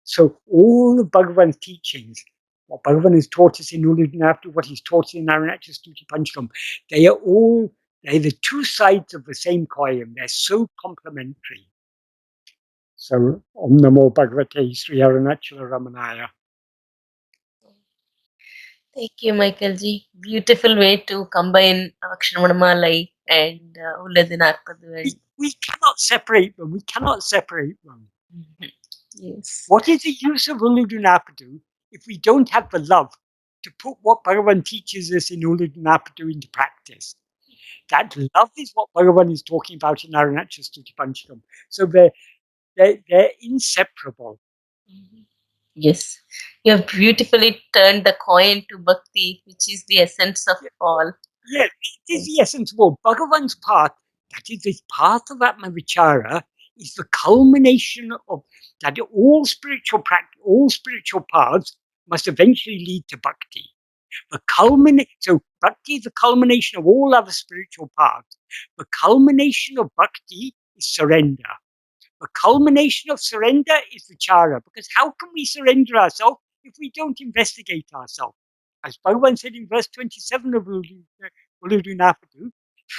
A: So all of Bhagavan's teachings, what Bhagavan has taught us in Uḻḷadu Nāṛpadu, what he's taught us in Arunachala Stuti Panchakam, they're the two sides of the same coin. They're so complementary. So Om Namo Bhagavate Sri Arunachala Ramanaya.
B: Thank you, Michael Ji. Beautiful way to combine Aksharamalai and Uḻḷadu Nāṛpadu.
A: We cannot separate them. We cannot separate them.
B: Yes.
A: What is the use of Uḻḷadu Nāṛpadu if we don't have the love to put what Bhagavan teaches us in Uḻḷadu Nāṛpadu into practice? That love is what Bhagavan is talking about in Arunachala Stuti Panchakam. So they're inseparable.
B: Yes, you have beautifully turned the coin to bhakti, which is the essence of all.
A: Yes, it is the essence of all. Bhagavan's path, that is this path of Atma-vichara, is the culmination of that all spiritual paths must eventually lead to bhakti. So bhakti is the culmination of all other spiritual paths. The culmination of bhakti is surrender. The culmination of surrender is vichara, because how can we surrender ourselves if we don't investigate ourselves? As Bhagavan said in verse 27 of Uļḷadu Nāṛpadu,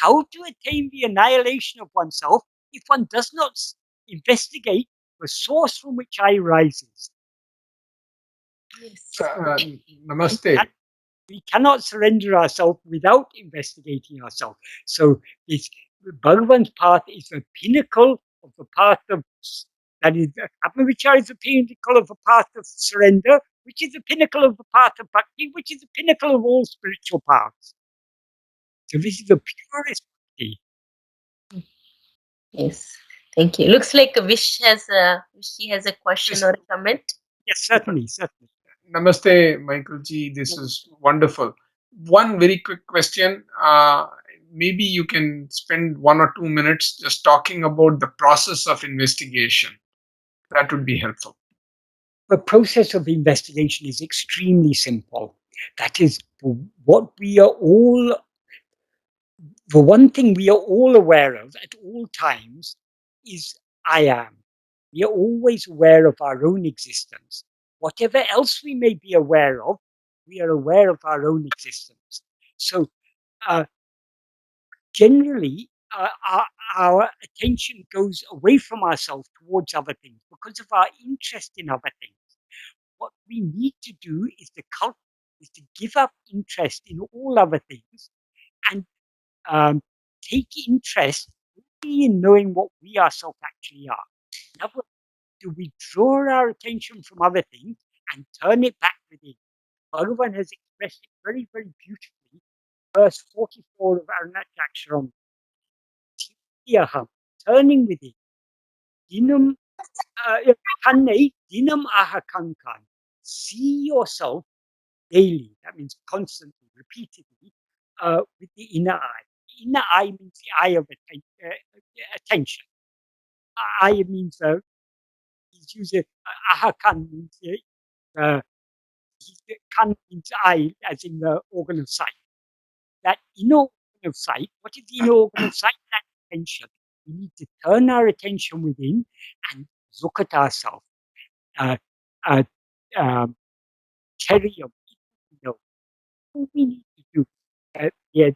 A: how to attain the annihilation of oneself if one does not investigate the source from which I rises?
B: Yes.
C: Namaste.
A: We cannot surrender ourselves without investigating ourselves. So this Bhagavan's path is the pinnacle of the path of, that is, Atma-vichara is the pinnacle of the path of surrender, which is the pinnacle of the path of bhakti, which is the pinnacle of all spiritual paths. So this is the purest bhakti.
B: Yes, thank you. Looks like Vish has a question
A: Yes.
B: or a comment.
A: Yes, certainly.
C: Namaste, Michael Ji. This is wonderful. One very quick question. Maybe you can spend 1 or 2 minutes just talking about the process of investigation. That would be helpful.
A: The process of investigation is extremely simple. That is what we are all, the one thing we are all aware of at all times is I am. We are always aware of our own existence. Whatever else we may be aware of, we are aware of our own existence. So generally, our attention goes away from ourselves towards other things because of our interest in other things. What we need to do is to give up interest in all other things and take interest really in knowing what we ourselves actually are. In other words, to withdraw our attention from other things and turn it back within. Bhagavan has expressed it very, very beautifully. Verse 44 of Arunachaksaram. Turning within. Dinam Kanne dinam ahakankan. See yourself daily. That means constantly, repeatedly, with the inner eye. The inner eye means the eye of attention. Eye means he's using ahakan means kan means eye, as in the organ of sight. That inner organ of sight. What is the inner organ of sight? That attention. We need to turn our attention within and look at ourselves. Uh, Cherry of what we need to do. The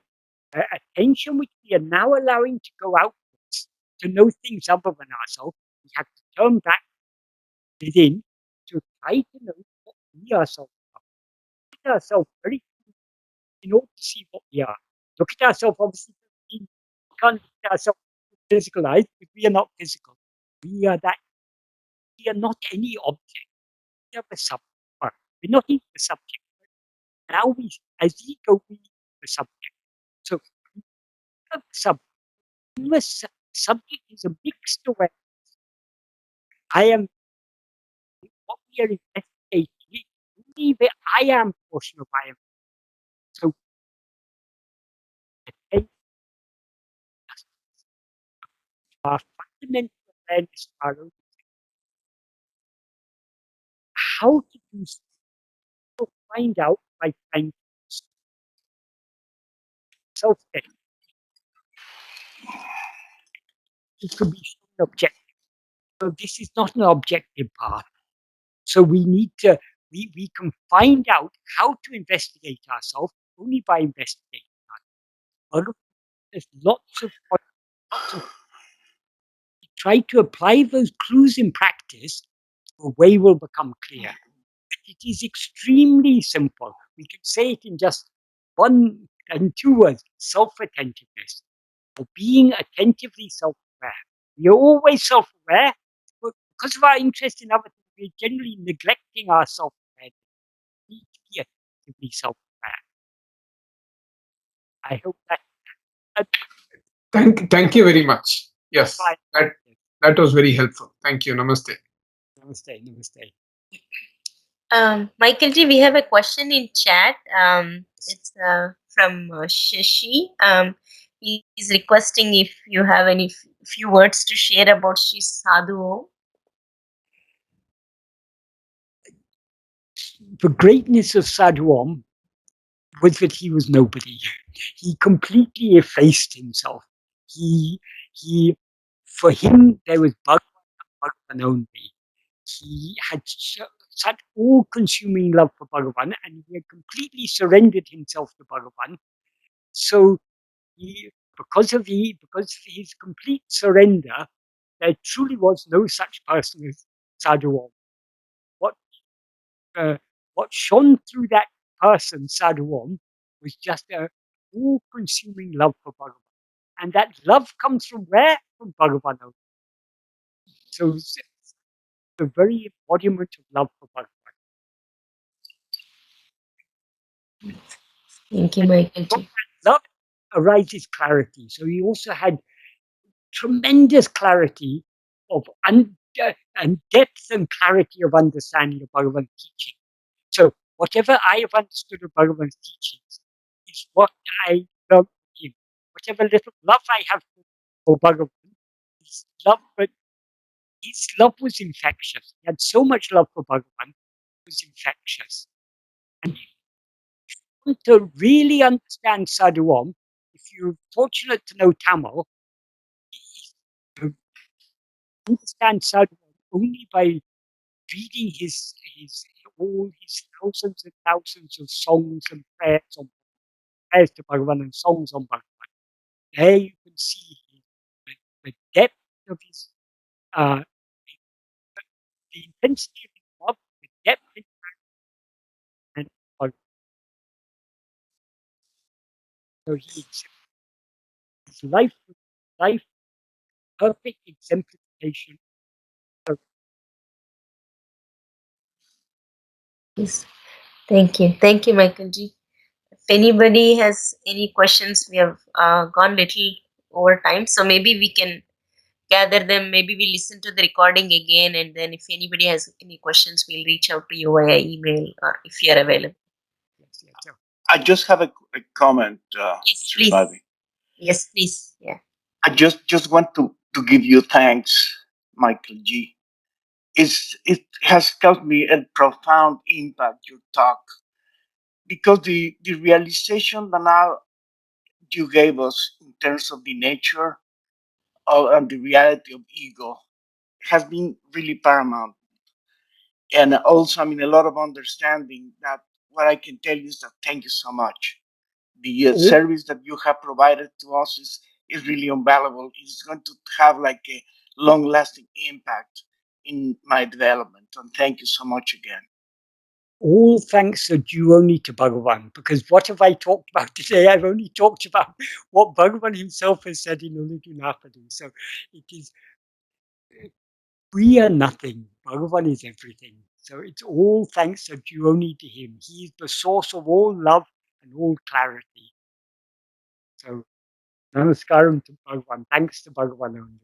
A: attention which we are now allowing to go outwards to know things other than ourselves, we have to turn back within to try to know what we ourselves are. Look at ourselves very in order to see what we are. Look at ourselves, obviously, we can't look at ourselves with physical eyes because we are not physical. We are that. We are not any object. We are the subject. We're not even the subject. Now we, as ego, we are the subject. So the subject is a mixed awareness. I am what we are investigating is only the I am portion of I am. So our fundamental awareness of our own, how to do so, find out by trying to self-study. It could be shown objective. So this is not an objective path. So we need to, we can find out how to investigate ourselves only by investigating ourselves. There's lots of try to apply those clues in practice, the way will become clear. It is extremely simple. We can say it in just one and two words: self-attentiveness, or being attentively self-aware. We are always self-aware, but because of our interest in other things, we're generally neglecting our self-awareness. We need to be attentively self-aware. I hope that.
C: Thank you very much. Yes,
A: Fine.
C: that was very helpful. Thank you. Namaste.
A: Namaste. Namaste.
B: Michael G, we have a question in chat. It's from Shashi. He's requesting if you have any few words to share about Sri Sadhu.
A: The greatness of Sadhu Om was that he was nobody. He completely effaced himself. He, for him, there was Bhagavan only. He had such all-consuming love for Bhagavan, and he had completely surrendered himself to Bhagavan. So, because of his complete surrender, there truly was no such person as Sadhu Om. What shone through that person, Sadhu Om, was just a all-consuming love for Bhagavan. And that love comes from where? From Bhagavan. So it's the very embodiment of love for Bhagavan.
B: Thank you, Michael G.
A: Love arises clarity. So he also had tremendous clarity of and depth and clarity of understanding of Bhagavan's teaching. So whatever I have understood of Bhagavan's teachings is what I love him. Whatever little love I have for Bhagavan is love, but his love was infectious. He had so much love for Bhagavan, it was infectious. And if you want to really understand Sadhu Om, if you're fortunate to know Tamil, you understand Sadhu Om only by reading all his thousands and thousands of songs and prayers to Bhagavan and songs on Bhagavan. There you can see the depth of his, the intensity of his love, the depth of and so his life, perfect exemplification.
B: Yes. Thank you, Michael G. If anybody has any questions, we have gone little over time, so maybe we can gather them. Maybe we listen to the recording again, and then if anybody has any questions, we'll reach out to you via email or if you're available.
A: Yes, yes, so
D: I just have a comment,
B: Yes, please.
D: Srimati.
B: Yes, please. Yeah.
D: I just want to give you thanks, Michael G. It has caused me a profound impact, your talk, because the realization that now you gave us in terms of the nature and the reality of ego has been really paramount. And also, I mean, a lot of understanding that what I can tell you is that thank you so much. The
A: all,
D: service that you have provided to us is really invaluable. It's going to have like a long lasting impact in my development. And thank you so much again.
A: all thanks are due only to Bhagavan, because what have I talked about today? I've only talked about what Bhagavan himself has said in Uḷḷadu Nāṛpadu. So it is, we are nothing. Bhagavan is everything. So it's all thanks are due only to him. He is the source of all love and all clarity. So namaskaram to Bhagavan. Thanks to Bhagavan only.